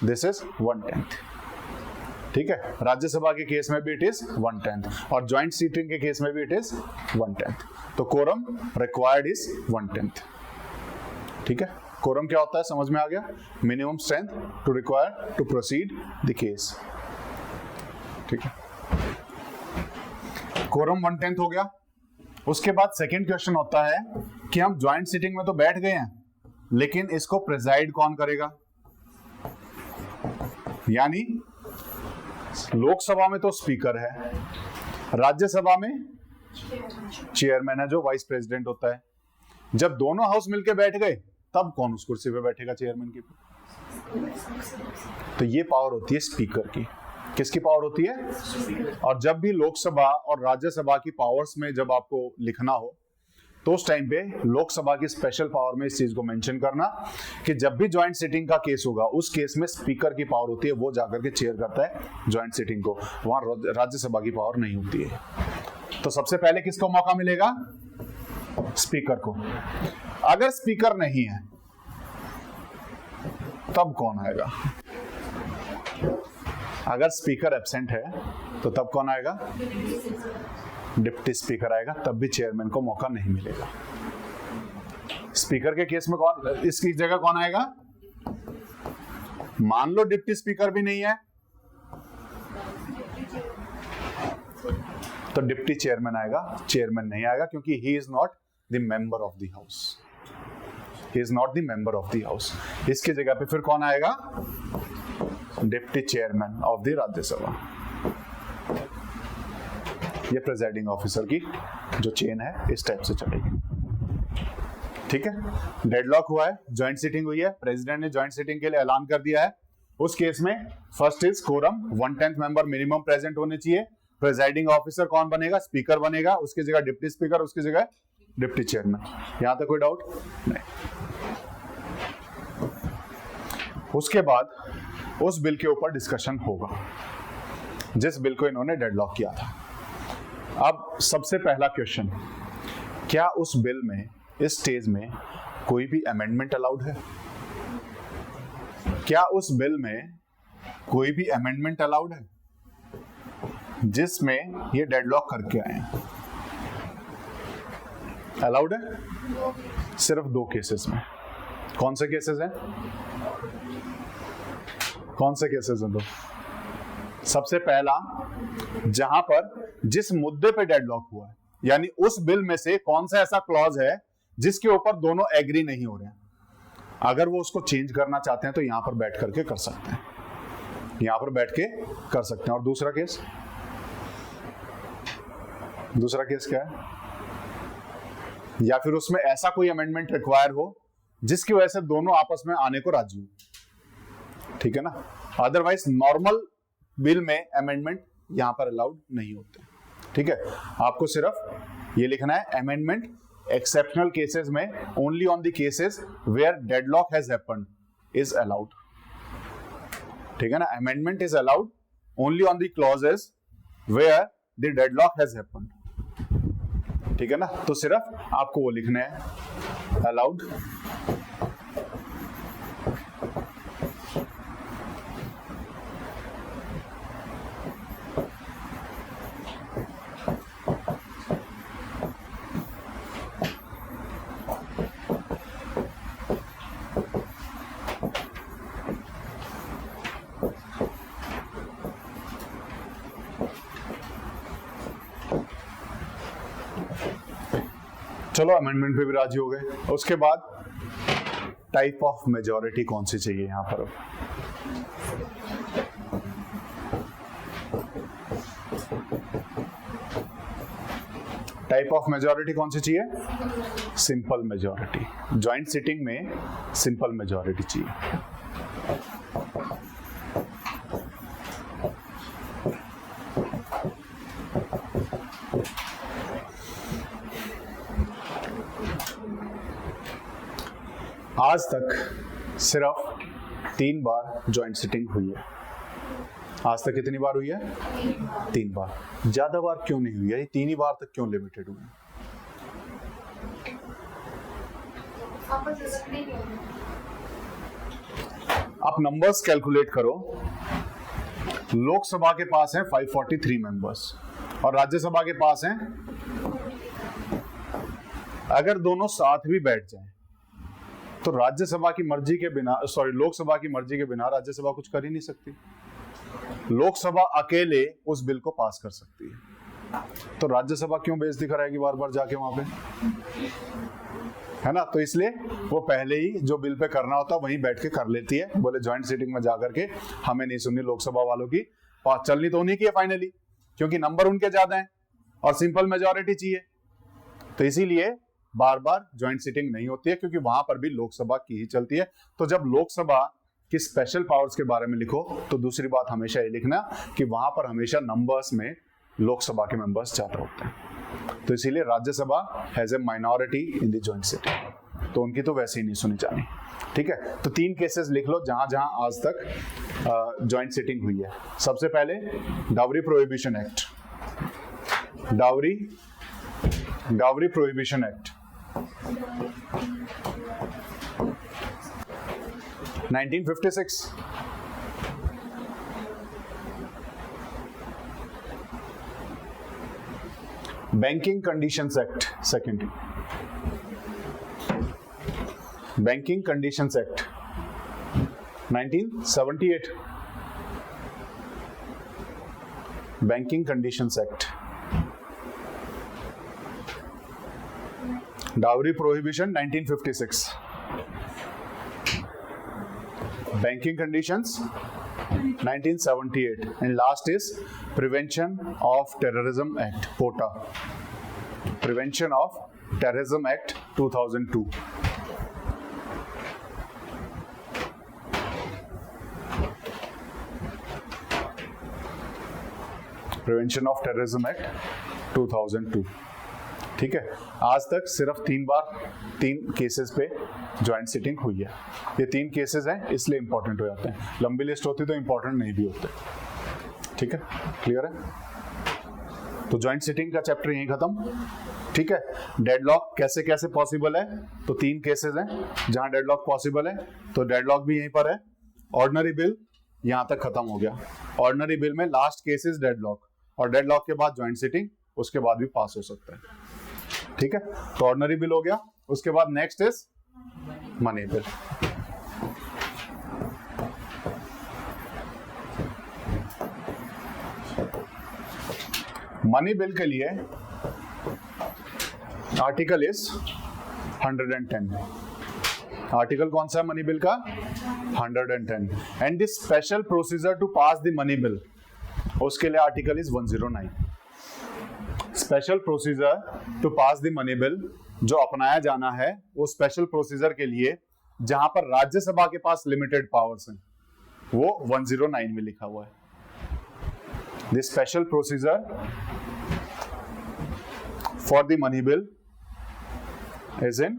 Speaker 1: दिस इज 1/10। ठीक है, राज्यसभा के केस में भी इट इज 1/10 और ज्वाइंट सीटिंग के केस में भी इट इज 1/10। तो कोरम रिक्वायर्ड इज 1/10। ठीक है, कोरम क्या होता है समझ में आ गया? Minimum strength to require to proceed the case. ठीक है, कोरम 1/10 हो गया। उसके बाद सेकंड क्वेश्चन होता है कि हम ज्वाइंट सीटिंग में तो बैठ गए हैं लेकिन इसको प्रिजाइड कौन करेगा? यानी लोकसभा में तो स्पीकर है, राज्यसभा में चेयरमैन है जो वाइस प्रेसिडेंट होता है। जब दोनों हाउस मिलके बैठ गए तब कौन उस कुर्सी पे बैठेगा चेयरमैन की? तो ये पावर होती है स्पीकर की। किसकी पावर होती है? और जब भी लोकसभा और राज्यसभा की पावर्स में जब आपको लिखना हो तो उस टाइम पे लोकसभा की स्पेशल पावर में इस चीज को मेंशन करना कि जब भी ज्वाइंट सिटिंग का केस होगा उस केस में स्पीकर की पावर होती है, वो जाकर के चेयर करता है ज्वाइंट सिटिंग को, वहां राज्यसभा की पावर नहीं होती है। तो सबसे पहले किसको मौका मिलेगा? स्पीकर को। अगर स्पीकर नहीं है तब कौन आएगा? अगर स्पीकर एब्सेंट है तो तब कौन आएगा? डिप्टी स्पीकर आएगा, तब भी चेयरमैन को मौका नहीं मिलेगा। स्पीकर के केस में कौन, इसकी जगह कौन आएगा? मान लो डिप्टी स्पीकर भी नहीं है तो डिप्टी चेयरमैन आएगा, चेयरमैन नहीं आएगा क्योंकि he is not the member of the house, he is not the member of the house. इसकी जगह पे फिर कौन आएगा? Deputy chairman of the Rajya Sabha. ये प्रेजाइडिंग ऑफिसर की जो चेन है इस टाइप से चलेगी। ठीक है, डेडलॉक हुआ है, ज्वाइंट सीटिंग हुई है, प्रेसिडेंट ने ज्वाइंट सीटिंग के लिए ऐलान कर दिया है। उस केस में first is quorum, 1/10 member minimum present होने चाहिए। प्रेजाइडिंग ऑफिसर कौन बनेगा? स्पीकर बनेगा, उसकी जगह डिप्टी स्पीकर, उसकी जगह डिप्टी चेयरमैन। यहां तक कोई डाउट नहीं। उसके बाद उस बिल के ऊपर डिस्कशन होगा जिस बिल को इन्होंने डेडलॉक किया था। अब सबसे पहला क्वेश्चन, क्या उस बिल में, इस स्टेज में कोई भी अमेंडमेंट अलाउड है? क्या उस बिल में कोई भी अमेंडमेंट अलाउड है जिसमें ये डेडलॉक करके आए हैं? अलाउड है सिर्फ 2 केसेस में। कौन से केसेस हैं? कौन से केसेस हैं? 2। सबसे पहला, जहां पर जिस मुद्दे पे डेडलॉक हुआ है, यानी उस बिल में से कौन सा ऐसा क्लॉज है जिसके ऊपर दोनों एग्री नहीं हो रहे हैं। अगर वो उसको चेंज करना चाहते हैं तो यहां पर बैठ करके कर सकते हैं, यहां पर बैठ के कर सकते हैं। और दूसरा केस क्या है? या फिर उसमें ऐसा कोई अमेंडमेंट रिक्वायर हो जिसकी वजह से दोनों आपस में आने को राजी हो, ठीक है ना। अदरवाइज नॉर्मल बिल में अमेंडमेंट यहां पर अलाउड नहीं होते, ठीक है। आपको सिर्फ ये लिखना है, अमेंडमेंट एक्सेप्शनल केसेस में only on the cases where deadlock has happened is allowed, ठीक है ना। Amendment is allowed only on the clauses where the deadlock has happened, ठीक है ना। तो सिर्फ आपको वो लिखना है, अलाउड चलो अमेंडमेंट पे भी राजी हो गए। उसके बाद टाइप ऑफ मेजॉरिटी कौन सी चाहिए यहां पर? टाइप ऑफ मेजॉरिटी कौन सी चाहिए? Simple majority. ज्वाइंट सिटिंग में सिंपल मेजॉरिटी चाहिए। आज तक सिर्फ 3 बार ज्वाइंट सिटिंग हुई है। आज तक कितनी बार हुई है? 3 बार। ज्यादा बार क्यों नहीं हुई है? ये 3 ही बार तक क्यों लिमिटेड हुई है? आप नंबर्स कैलकुलेट करो। लोकसभा के पास है 543 मेंबर्स और राज्यसभा के पास हैं, अगर दोनों साथ भी बैठ जाएं तो राज्यसभा की मर्जी के बिना, लोकसभा की मर्जी के बिना राज्यसभा कुछ कर ही नहीं सकती। लोकसभा अकेले उस बिल को पास कर सकती है, तो राज्यसभा क्यों बेइज्जती कराएगी बार बार जाके वहां पे, है ना। तो इसलिए वो पहले ही जो बिल पे करना होता है वहीं बैठ के कर लेती है। बोले ज्वाइंट सीटिंग में जाकर के हमें नहीं सुननी लोकसभा वालों की, चलनी तो उन्हीं की है फाइनली, क्योंकि नंबर उनके ज्यादा हैं और सिंपल मेजॉरिटी चाहिए। तो इसीलिए बार बार ज्वाइंट सीटिंग नहीं होती है, क्योंकि वहां पर भी लोकसभा की ही चलती है। तो जब लोकसभा की स्पेशल पावर्स के बारे में लिखो तो दूसरी बात हमेशा ये लिखना कि वहां पर हमेशा नंबर्स में लोकसभा के मेंबर्स ज्यादा होते हैं। तो इसीलिए Rajya Sabha has a minority in the joint sitting, तो उनकी तो वैसे ही नहीं सुनी जानी, ठीक है। तो 3 केसेस लिख लो जहां जहां आज तक ज्वाइंट सिटिंग हुई है। सबसे पहले dowry prohibition act, dowry prohibition act 1956, banking conditions act second, banking conditions act 1978, banking conditions act, dowry prohibition 1956, banking conditions 1978, and last is Prevention of Terrorism Act, POTA, Prevention of Terrorism Act 2002. Prevention of Terrorism Act 2002. ठीक है, आज तक सिर्फ 3 cases पे joint sitting हुई है। ये 3 cases हैं, इसलिए इंपॉर्टेंट हो जाते हैं। लंबी लिस्ट होती तो इंपॉर्टेंट नहीं भी होते। ठीक है, क्लियर है? तो ज्वाइंट सिटिंग का चैप्टर यहीं खत्म। ठीक है, डेडलॉक कैसे कैसे पॉसिबल है, तो 3 केसेस हैं जहां डेडलॉक पॉसिबल है, तो डेडलॉक भी यहीं पर है। ऑर्डिनरी बिल यहां तक खत्म हो गया। ऑर्डिनरी बिल में लास्ट केस इज डेडलॉक, और डेडलॉक के बाद ज्वाइंट सिटिंग, उसके बाद भी पास हो सकता है। ठीक है, तो ऑर्डिनरी बिल हो गया। उसके बाद next is money bill. Money bill के लिए आर्टिकल इज 110। आर्टिकल कौन सा है मनी बिल का? 110। And the special procedure to pass the money bill, उसके लिए article is 109। Special procedure to pass the money bill जो अपनाया जाना है, वो स्पेशल प्रोसीजर के लिए जहां पर राज्यसभा के पास लिमिटेड पावर्स हैं, वो 109 में लिखा हुआ है। The special procedure for the money bill is in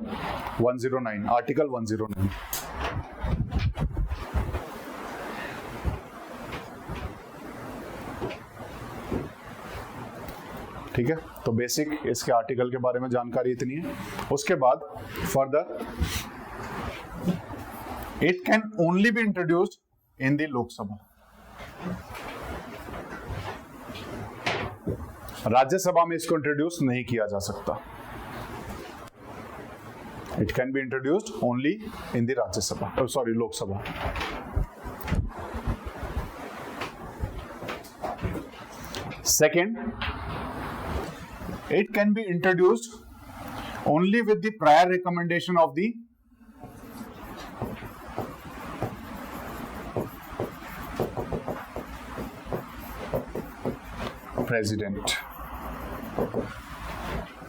Speaker 1: 109, article 109। ठीक है, तो बेसिक इसके आर्टिकल के बारे में जानकारी इतनी है। उसके बाद further, it can only be introduced in the Lok Sabha. Rajya Sabha में इसको इंट्रोड्यूस नहीं किया जा सकता। It can be introduced only in the Rajya Sabha, sorry Lok Sabha. Second, it can be introduced only with the prior recommendation of the president.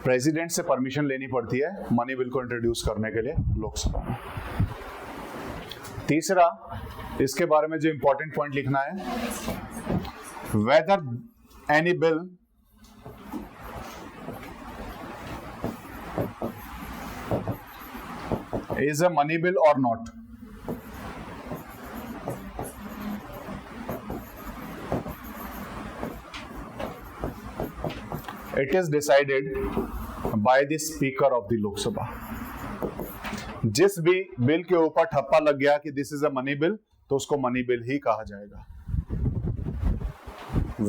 Speaker 1: President से permission लेनी पड़ती है मनी बिल को इंट्रोड्यूस करने के लिए लोकसभा में। तीसरा, इसके बारे में जो इंपॉर्टेंट पॉइंट लिखना है, whether any bill is a money bill or not. It is decided by the Speaker of the Lok Sabha. जिस भी बिल के ऊपर ठप्पा लग गया कि this is a money bill, तो उसको मनी बिल ही कहा जाएगा।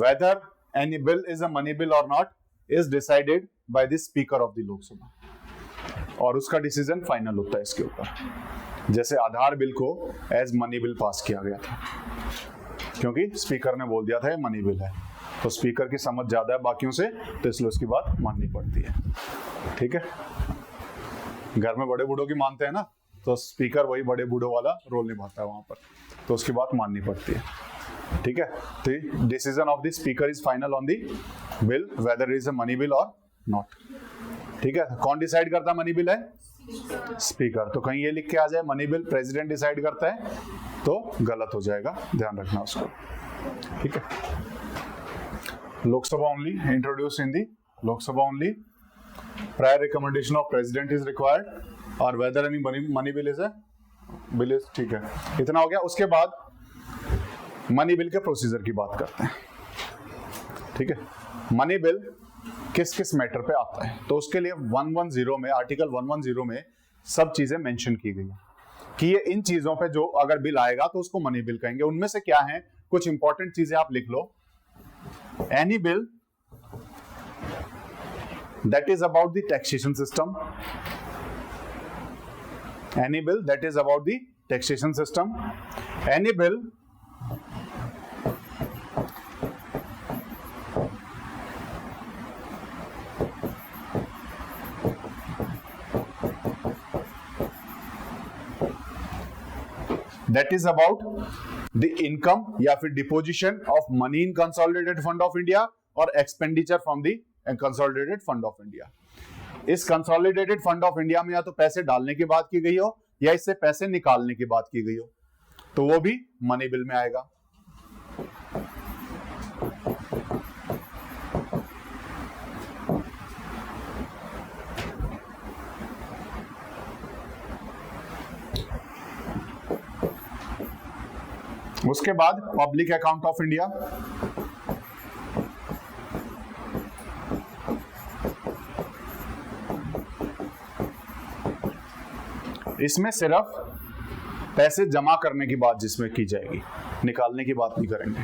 Speaker 1: Whether any bill is a money bill or not is decided by the Speaker of the Lok Sabha. और उसका डिसीजन फाइनल होता है इसके ऊपर। जैसे आधार बिल को एज मनी बिल पास किया गया था, क्योंकि स्पीकर ने बोल दिया था ये मनी बिल है, तो स्पीकर की समझ ज्यादा है बाकियों से, तो इसलिए उसकी बात माननी पड़ती है। ठीक है, घर में बड़े बूढ़ों की मानते हैं ना, तो स्पीकर वही बड़े बूढ़ों वाला रोल निभाता है वहां पर, तो उसकी बात माननी पड़ती है। ठीक है, तो decision of the speaker is final on the bill whether is a money bill और नॉट। ठीक है, कौन डिसाइड करता है मनी बिल है? स्पीकर। तो कहीं ये लिख के आ जाए मनी बिल प्रेसिडेंट डिसाइड करता है, तो गलत हो जाएगा, ध्यान रखना उसको। ठीक है, Lok Sabha only, introduce in the Lok Sabha only, prior recommendation of president is required, और whether any money bill is bill is. ठीक है, इतना हो गया। उसके बाद मनी बिल के प्रोसीजर की बात करते हैं। ठीक है, मनी बिल किस किस मैटर पे आता है, तो उसके लिए 110 में, आर्टिकल 110 में सब चीजें मेंशन की गई कि ये इन चीजों पे जो अगर बिल आएगा तो उसको मनी बिल कहेंगे। उनमें से क्या है, कुछ इंपॉर्टेंट चीजें आप लिख लो। Any bill that is about the taxation system, Any bill that is about the taxation system. Any bill that is about the income या फिर deposition of money in consolidated fund of India और expenditure from the consolidated fund of India. इस consolidated fund of India में या तो पैसे डालने की बात की गई हो या इससे पैसे निकालने की बात की गई हो, तो वो भी मनी बिल में आएगा. उसके बाद पब्लिक अकाउंट ऑफ इंडिया. इसमें सिर्फ पैसे जमा करने की बात जिसमें की जाएगी, निकालने की बात नहीं करेंगे.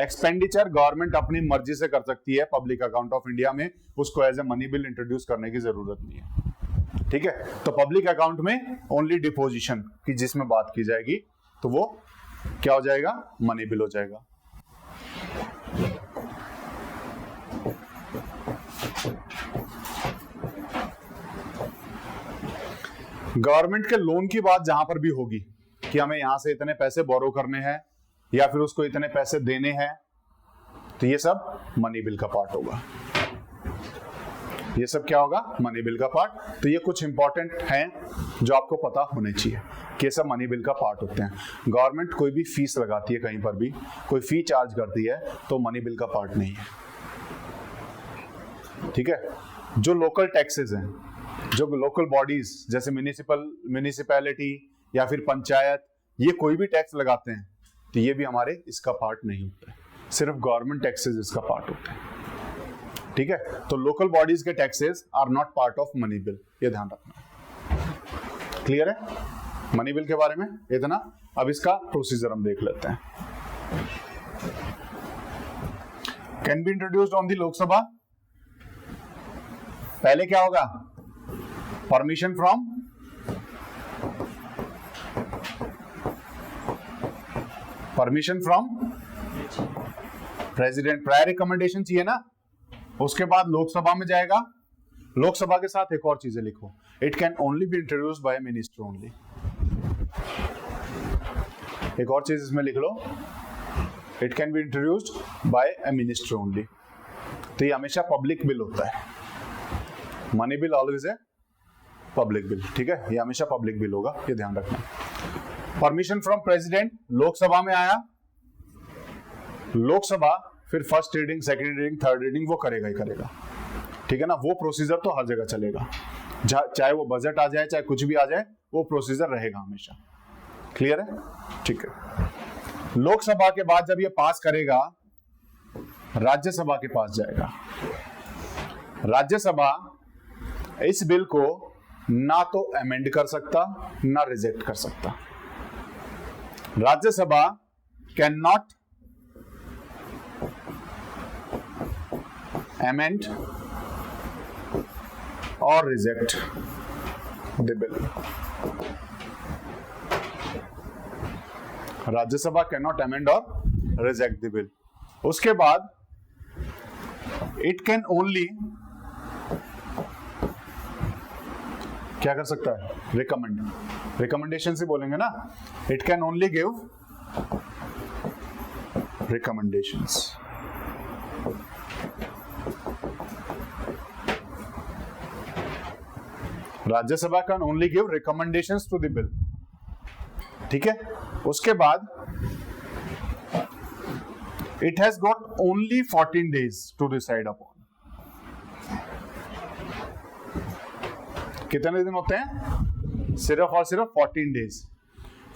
Speaker 1: एक्सपेंडिचर गवर्नमेंट अपनी मर्जी से कर सकती है पब्लिक अकाउंट ऑफ इंडिया में, उसको as a money bill introduce करने की जरूरत नहीं है. ठीक है, तो पब्लिक अकाउंट में ओनली डिपोजिशन की जिसमें बात की जाएगी तो वो क्या हो जाएगा, मनी बिल हो जाएगा. गवर्नमेंट के लोन की बात जहां पर भी होगी कि हमें यहां से इतने पैसे बोरो करने हैं या फिर उसको इतने पैसे देने हैं, तो ये सब मनी बिल का पार्ट होगा. ये सब क्या होगा, मनी बिल का पार्ट. तो ये कुछ इंपॉर्टेंट हैं जो आपको पता होने चाहिए कि ये सब मनी बिल का पार्ट होते हैं. गवर्नमेंट कोई भी फीस लगाती है, कहीं पर भी कोई फी चार्ज करती है, तो मनी बिल का पार्ट नहीं है. ठीक है, जो लोकल टैक्सेस हैं, जो लोकल बॉडीज जैसे म्युनिसिपैलिटी या फिर पंचायत, ये कोई भी टैक्स लगाते हैं तो ये भी हमारे इसका पार्ट नहीं होता है. सिर्फ गवर्नमेंट टैक्सेस इसका पार्ट होते हैं. ठीक है, तो लोकल बॉडीज के taxes are not part of money bill, ये ध्यान रखना. क्लियर है मनी बिल के बारे में इतना. अब इसका प्रोसीजर हम देख लेते हैं. Can be introduced on the Lok Sabha. पहले क्या होगा, permission from president. Prior recommendation चाहिए ना. उसके बाद लोकसभा में जाएगा. लोकसभा के साथ एक और चीजें लिखो, it can only be introduced by minister only. एक और चीज इसमें लिख लो, it can be introduced by a minister only. तो ये हमेशा पब्लिक बिल होता है. मनी बिल ऑलवेज है पब्लिक बिल. ठीक है, ये हमेशा पब्लिक बिल होगा, ये ध्यान रखना. परमिशन फ्रॉम प्रेसिडेंट लोकसभा में आया. लोकसभा फिर first reading, second reading, third reading वो करेगा ही करेगा. ठीक है ना, वो प्रोसीजर तो हर जगह चलेगा. चाहे वो बजट आ जाए, चाहे कुछ भी आ जाए, वो प्रोसीजर रहेगा हमेशा. क्लियर है. ठीक है, लोकसभा के बाद जब ये पास करेगा, राज्यसभा के पास जाएगा. राज्यसभा इस बिल को ना तो अमेंड कर सकता ना रिजेक्ट कर सकता. Rajya Sabha can not amend or reject the bill. Rajya Sabha cannot amend or reject the bill. उसके बाद it can only क्या कर सकता है, recommend. recommendation से बोलेंगे ना, it can only give recommendations. Rajya Sabha can only give recommendations to the bill. ठीक है, उसके बाद it has got only 14 days to decide upon. कितने दिन होते हैं, सिर्फ और सिर्फ 14 days.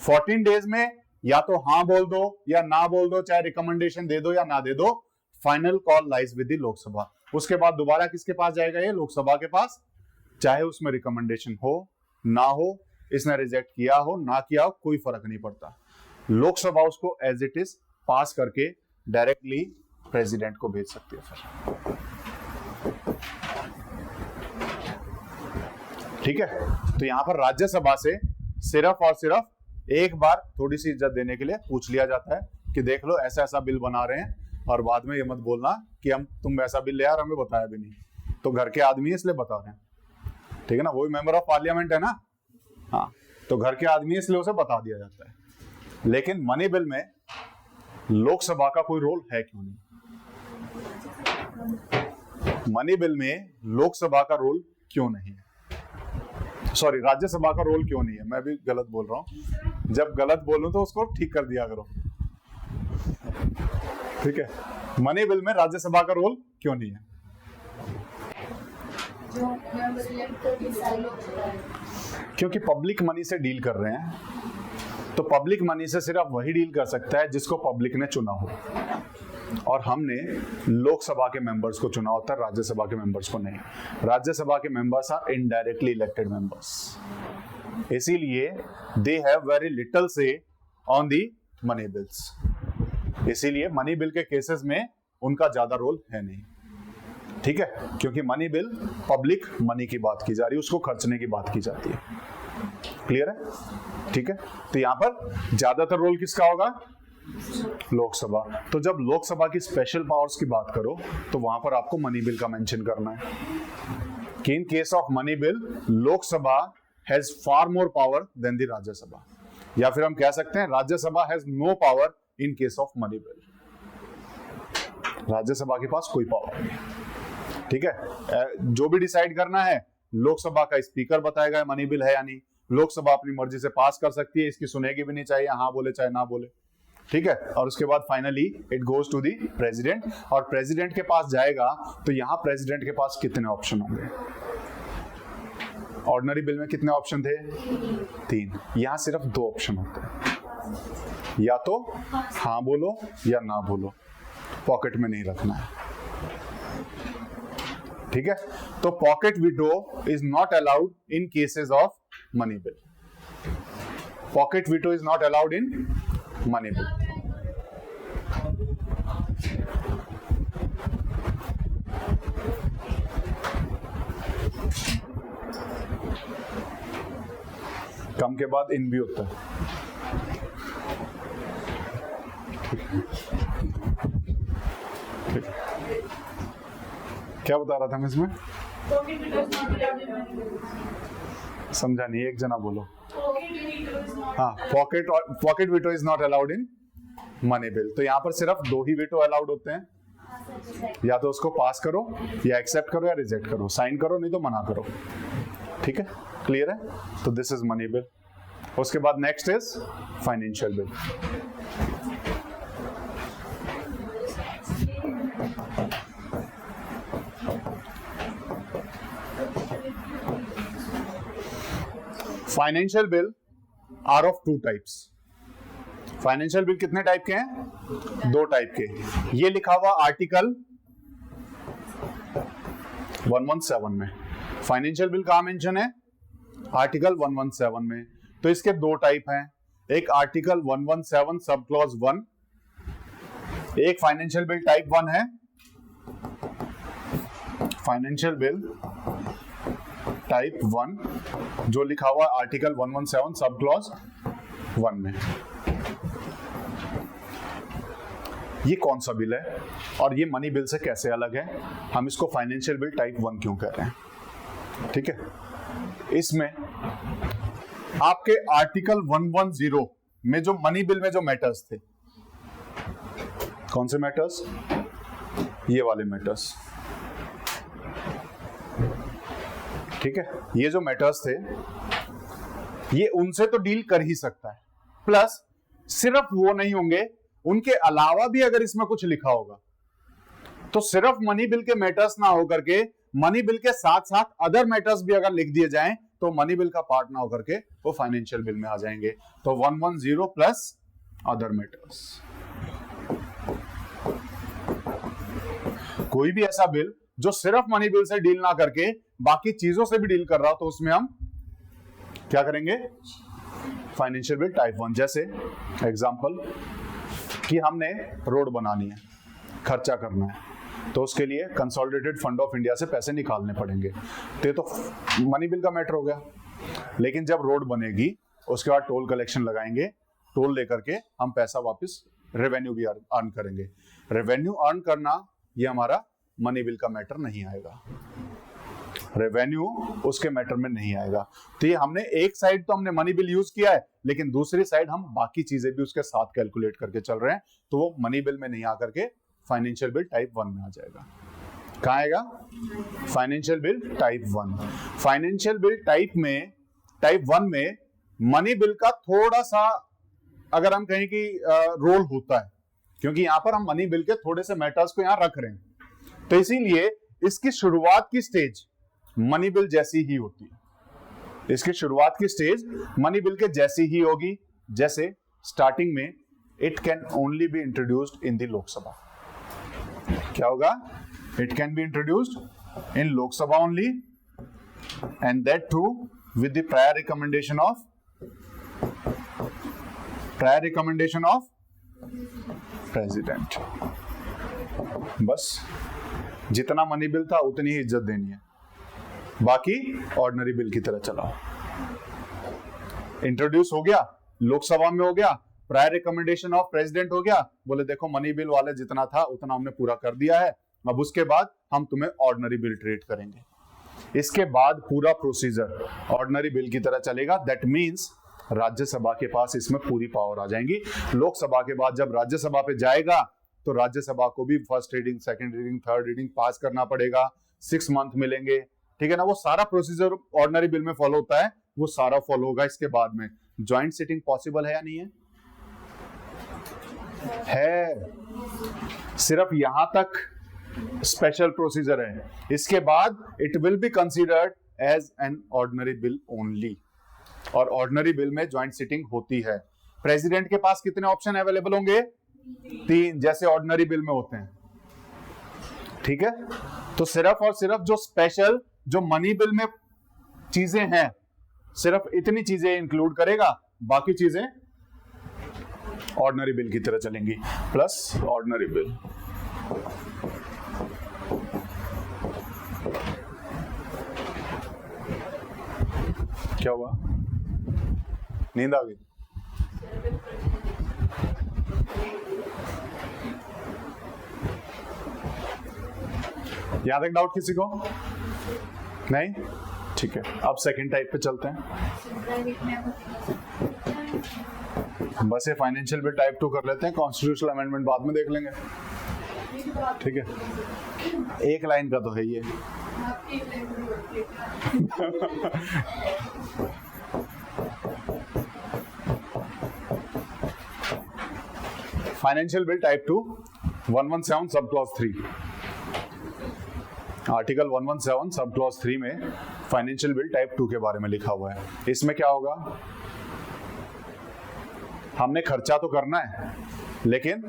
Speaker 1: 14 days में या तो हाँ बोल दो या ना बोल दो, चाहे रिकमेंडेशन दे दो या ना दे दो. Final call lies with the Lok Sabha. उसके बाद दोबारा किसके पास जाएगा, ये लोकसभा के पास. चाहे उसमें रिकमेंडेशन हो ना हो, इसने रिजेक्ट किया हो ना किया हो, कोई फर्क नहीं पड़ता. लोकसभा उसको एज इट इज पास करके डायरेक्टली प्रेसिडेंट को भेज सकती है. फिर ठीक है, तो यहां पर राज्यसभा से सिर्फ और सिर्फ एक बार थोड़ी सी इज्जत देने के लिए पूछ लिया जाता है कि देख लो ऐसा ऐसा बिल बना रहे हैं, और बाद में ये मत बोलना कि तुम ऐसा बिल ले यार हमें बताया भी नहीं, तो घर के आदमी इसलिए बता रहे हैं, ठीक है ना, वही मेंबर ऑफ पार्लियामेंट है ना, हाँ, तो घर के आदमी इसलिए उसे बता दिया जाता है। लेकिन मनी बिल में लोकसभा का कोई रोल है क्यों नहीं? मनी बिल में लोकसभा का रोल क्यों नहीं है? सॉरी, राज्यसभा का रोल क्यों नहीं है? मैं भी गलत बोल रहा हूं, जब गलत बोलूं तो उसको ठीक कर दिया करो, ठीक है। मनी बिल में राज्यसभा का रोल क्यों नहीं है? क्योंकि पब्लिक मनी से डील कर रहे हैं, तो पब्लिक मनी से सिर्फ वही डील कर सकता है जिसको पब्लिक ने चुना हो, और हमने लोकसभा के मेंबर्स को चुना होता है, राज्यसभा के मेंबर्स को नहीं। राज्यसभा के members are indirectly elected members, इसीलिए they have very little say on the money bills, इसीलिए मनी बिल के केसेस में उनका ज्यादा रोल है नहीं, ठीक है, क्योंकि मनी बिल पब्लिक मनी की बात की जा रही है, उसको खर्चने की बात की जाती है। क्लियर है? ठीक है, तो यहां पर ज्यादातर रोल किसका होगा? लोकसभा। तो जब लोकसभा की स्पेशल पावर्स की बात करो तो वहां पर आपको मनी बिल का मेंशन करना है कि in case of money bill Lok Sabha has far more power than the Rajya Sabha, या फिर हम कह सकते हैं Rajya Sabha has no power in case of money bill. Rajya Sabha के पास कोई पावर नहीं, ठीक है। जो भी डिसाइड करना है लोकसभा का स्पीकर बताएगा मनी बिल है या नहीं, लोकसभा अपनी मर्जी से पास कर सकती है, इसकी सुनेगी भी नहीं, चाहिए हाँ बोले चाहे ना बोले, ठीक है। और उसके बाद finally it goes to the president, और प्रेसिडेंट के पास जाएगा तो यहां प्रेसिडेंट के पास कितने ऑप्शन होंगे? ऑर्डिनरी बिल में कितने ऑप्शन थे? 3, यहां सिर्फ 2 ऑप्शन होते हैं, या तो हाँ बोलो या ना बोलो, पॉकेट में नहीं रखना है, ठीक है। तो pocket veto is not allowed in cases of money bill, pocket veto is not allowed in money bill. कम के बाद इन भी होता है, ठीक है। क्या बता रहा था मैं इसमें? समझा नहीं, एक जना बोलो। हाँ, pocket veto is not allowed in money bill. तो यहाँ पर सिर्फ 2 ही वीटो अलाउड होते हैं, या तो उसको पास करो या एक्सेप्ट करो या रिजेक्ट करो, साइन करो नहीं तो मना करो, ठीक है। क्लियर है? तो दिस इज मनी बिल। उसके बाद next is financial bill. Financial bill are of 2 types. Financial bill कितने टाइप के हैं? 2 टाइप के। ये लिखा हुआ आर्टिकल 117 में। फाइनेंशियल बिल कहां मेंशन है? आर्टिकल 117 में। तो इसके 2 टाइप हैं, एक आर्टिकल 117 सब क्लॉज 1, एक फाइनेंशियल बिल टाइप 1 है। फाइनेंशियल बिल टाइप 1 जो लिखा हुआ आर्टिकल 117 सब क्लॉज 1 में। ये कौन सा बिल है और ये मनी बिल से कैसे अलग है? हम इसको फाइनेंशियल बिल टाइप 1 क्यों कह रहे हैं? ठीक है, इसमें आपके आर्टिकल 110 में जो मनी बिल में जो मैटर्स थे, कौन से मैटर्स? ये वाले मैटर्स, ठीक है। ये जो मैटर्स थे ये उनसे तो डील कर ही सकता है, प्लस सिर्फ वो नहीं होंगे, उनके अलावा भी अगर इसमें कुछ लिखा होगा तो सिर्फ मनी बिल के मैटर्स ना होकर के मनी बिल के साथ साथ अदर मैटर्स भी अगर लिख दिए जाएं तो मनी बिल का पार्ट ना होकर के वो फाइनेंशियल बिल में आ जाएंगे। तो 110 प्लस अदर मैटर्स। कोई भी ऐसा बिल जो सिर्फ मनी बिल से डील ना करके बाकी चीजों से भी डील कर रहा हो तो उसमें हम क्या करेंगे? Financial bill type 1। जैसे एग्जांपल कि हमने रोड बनानी है, खर्चा करना है, तो उसके लिए कंसोलिडेटेड फंड ऑफ इंडिया से पैसे निकालने पड़ेंगे, तो ये तो मनी बिल का मैटर हो गया। लेकिन जब रोड बनेगी उसके बाद टोल कलेक्शन लगाएंगे, टोल लेकर के हम पैसा वापस रेवेन्यू भी अर्न करेंगे। रेवेन्यू अर्न करना ये हमारा मनी बिल का मैटर नहीं आएगा, रेवेन्यू उसके मैटर में नहीं आएगा। तो ये हमने एक साइड तो हमने मनी बिल यूज किया है, लेकिन दूसरी साइड हम बाकी चीजें भी उसके साथ कैलकुलेट करके चल रहे हैं, तो वो मनी बिल में नहीं आकर के फाइनेंशियल बिल टाइप 1 में आ जाएगा। कहाँ आएगा? Financial bill type 1। Financial bill type 1 में मनी बिल का थोड़ा सा अगर हम कहें कि रोल होता है, क्योंकि यहां पर हम मनी बिल के थोड़े से मैटर्स को यहां रख रहे हैं, तो इसीलिए इसकी शुरुआत की स्टेज मनी बिल जैसी ही होती है। इसकी शुरुआत की स्टेज मनी बिल के जैसी ही होगी, जैसे स्टार्टिंग में it can only be introduced in the Lok Sabha. क्या होगा? It can be introduced in Lok Sabha only, and that too with the prior recommendation of president. बस जितना मनी बिल था उतनी ही इज्जत देनी है, बाकी ऑर्डिनरी बिल की तरह चलाओ। इंट्रोड्यूस हो गया, लोकसभा में हो गया, प्रायर रिकमेंडेशन ऑफ प्रेसिडेंट हो गया, बोले देखो मनी बिल वाले जितना था उतना हमने पूरा कर दिया है, अब उसके बाद हम तुम्हें ऑर्डिनरी बिल ट्रीट करेंगे। इसके बाद पूरा प्रोसीजर ऑर्डिनरी बिल की तरह चलेगा। दैट मीन्स राज्यसभा के पास इसमें पूरी पावर आ जाएंगी। लोकसभा के बाद जब राज्यसभा पे जाएगा तो राज्यसभा को भी first reading, second reading, third reading pass करना पड़ेगा, 6 मंथ मिलेंगे, ठीक है ना। वो सारा प्रोसीजर ऑर्डिनरी बिल में फॉलो होता है, वो सारा फॉलो होगा। इसके बाद में ज्वाइंट सिटिंग पॉसिबल है या नहीं है? है, सिर्फ यहां तक स्पेशल प्रोसीजर है। इसके बाद it will be considered as an ordinary bill only, और ऑर्डिनरी बिल में ज्वाइंट सिटिंग होती है। प्रेसिडेंट के पास कितने ऑप्शन अवेलेबल होंगे? 3, जैसे ऑर्डिनरी बिल में होते हैं, ठीक है। तो सिर्फ और सिर्फ जो स्पेशल जो मनी बिल में चीजें हैं, सिर्फ इतनी चीजें इंक्लूड करेगा, बाकी चीजें ऑर्डिनरी बिल की तरह चलेंगी। प्लस ऑर्डिनरी बिल, क्या हुआ? नींद आ गई? यहां तक डाउट किसी को नहीं? ठीक है, अब सेकंड टाइप पे चलते हैं। बस ये फाइनेंशियल बिल टाइप 2 कर लेते हैं, कॉन्स्टिट्यूशनल अमेंडमेंट बाद में देख लेंगे, ठीक है। एक लाइन का तो है ये। Financial bill type 2 117 sub clause 3, article 117 sub clause 3 में फाइनेंशियल बिल टाइप 2 के बारे में लिखा हुआ है। इसमें क्या होगा? हमने खर्चा तो करना है, लेकिन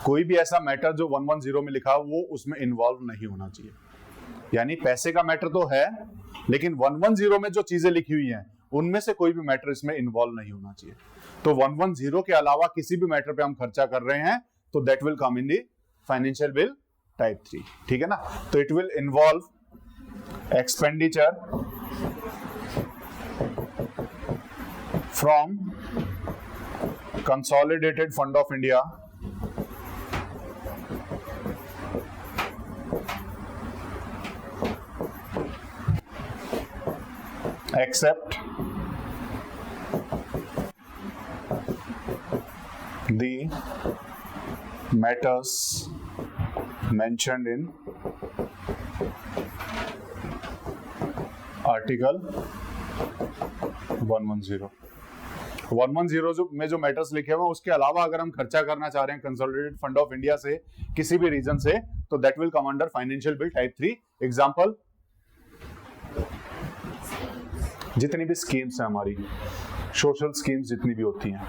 Speaker 1: कोई भी ऐसा मैटर जो 110 में लिखा वो उसमें इन्वॉल्व नहीं होना चाहिए। यानी पैसे का मैटर तो है, लेकिन 110 में जो चीजें लिखी हुई हैं उनमें से कोई भी मैटर इसमें इन्वॉल्व नहीं होना चाहिए। तो 110 के अलावा किसी भी मैटर पे हम खर्चा कर रहे हैं तो that will come in the financial bill type 3, ठीक है ना। तो it will involve expenditure from consolidated fund of India except the matters mentioned in Article 110। 110 जो में जो मैटर्स लिखे हुए हैं उसके अलावा अगर हम खर्चा करना चाह रहे हैं कंसोलिडेटेड फंड ऑफ इंडिया से किसी भी रीजन से, तो that will come under financial bill type 3। Example, जितनी भी स्कीम्स हैं हमारी, सोशल स्कीम्स जितनी भी होती हैं,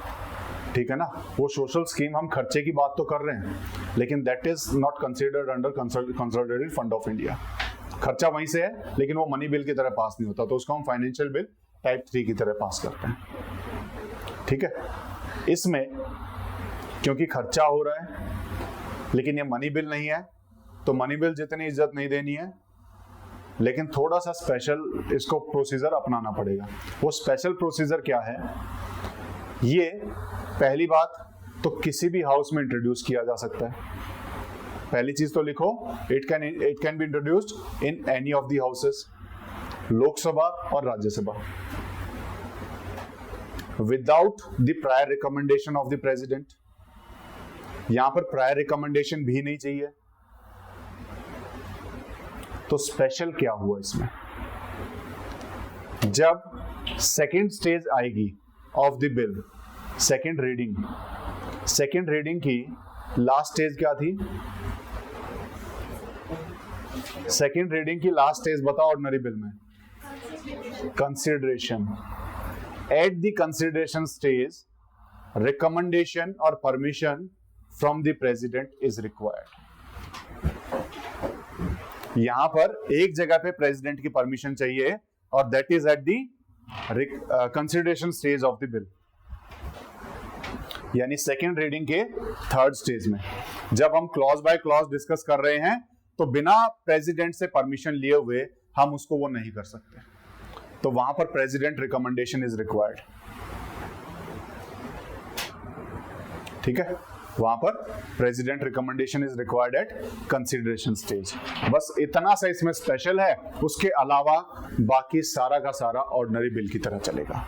Speaker 1: ठीक है ना, वो सोशल स्कीम हम खर्चे की बात तो कर रहे हैं, लेकिन that is not considered under consolidated fund of India. खर्चा वहीं से है, लेकिन वो मनी बिल की तरह पास नहीं होता, तो उसको हम फाइनेंशियल बिल टाइप 3 की तरह पास करते हैं, ठीक है। इसमें क्योंकि खर्चा हो रहा है लेकिन ये मनी बिल नहीं है, तो मनी बिल जितनी इज्जत नहीं देनी है, लेकिन थोड़ा सा स्पेशल इसको प्रोसीजर अपनाना पड़ेगा। वो स्पेशल प्रोसीजर क्या है? ये पहली बात तो किसी भी हाउस में इंट्रोड्यूस किया जा सकता है। पहली चीज तो लिखो, it can be introduced in any of the houses, Lok Sabha और Rajya Sabha, without the prior recommendation of the president. यहां पर प्रायर रिकमेंडेशन भी नहीं चाहिए। तो स्पेशल क्या हुआ इसमें, जब सेकेंड स्टेज आएगी of the bill, second reading की लास्ट स्टेज क्या थी? सेकेंड रीडिंग की लास्ट स्टेज बताओ ऑर्डिनरी बिल में, consideration. At the consideration stage recommendation और permission from the president is required. यहां पर एक जगह पे प्रेसिडेंट की परमिशन चाहिए और that is eight the consideration stage of the bill, यानी सेकेंड रीडिंग के थर्ड स्टेज में। जब हम क्लॉज बाय क्लॉज डिस्कस कर रहे हैं तो बिना प्रेसिडेंट से परमिशन लिए हुए हम उसको वो नहीं कर सकते, तो वहां पर प्रेसिडेंट रिकमेंडेशन इज रिक्वायर्ड। ठीक है, वहां पर president recommendation is required at consideration stage. बस इतना सा इसमें स्पेशल है, उसके अलावा बाकी सारा का सारा ऑर्डिनरी बिल की तरह चलेगा।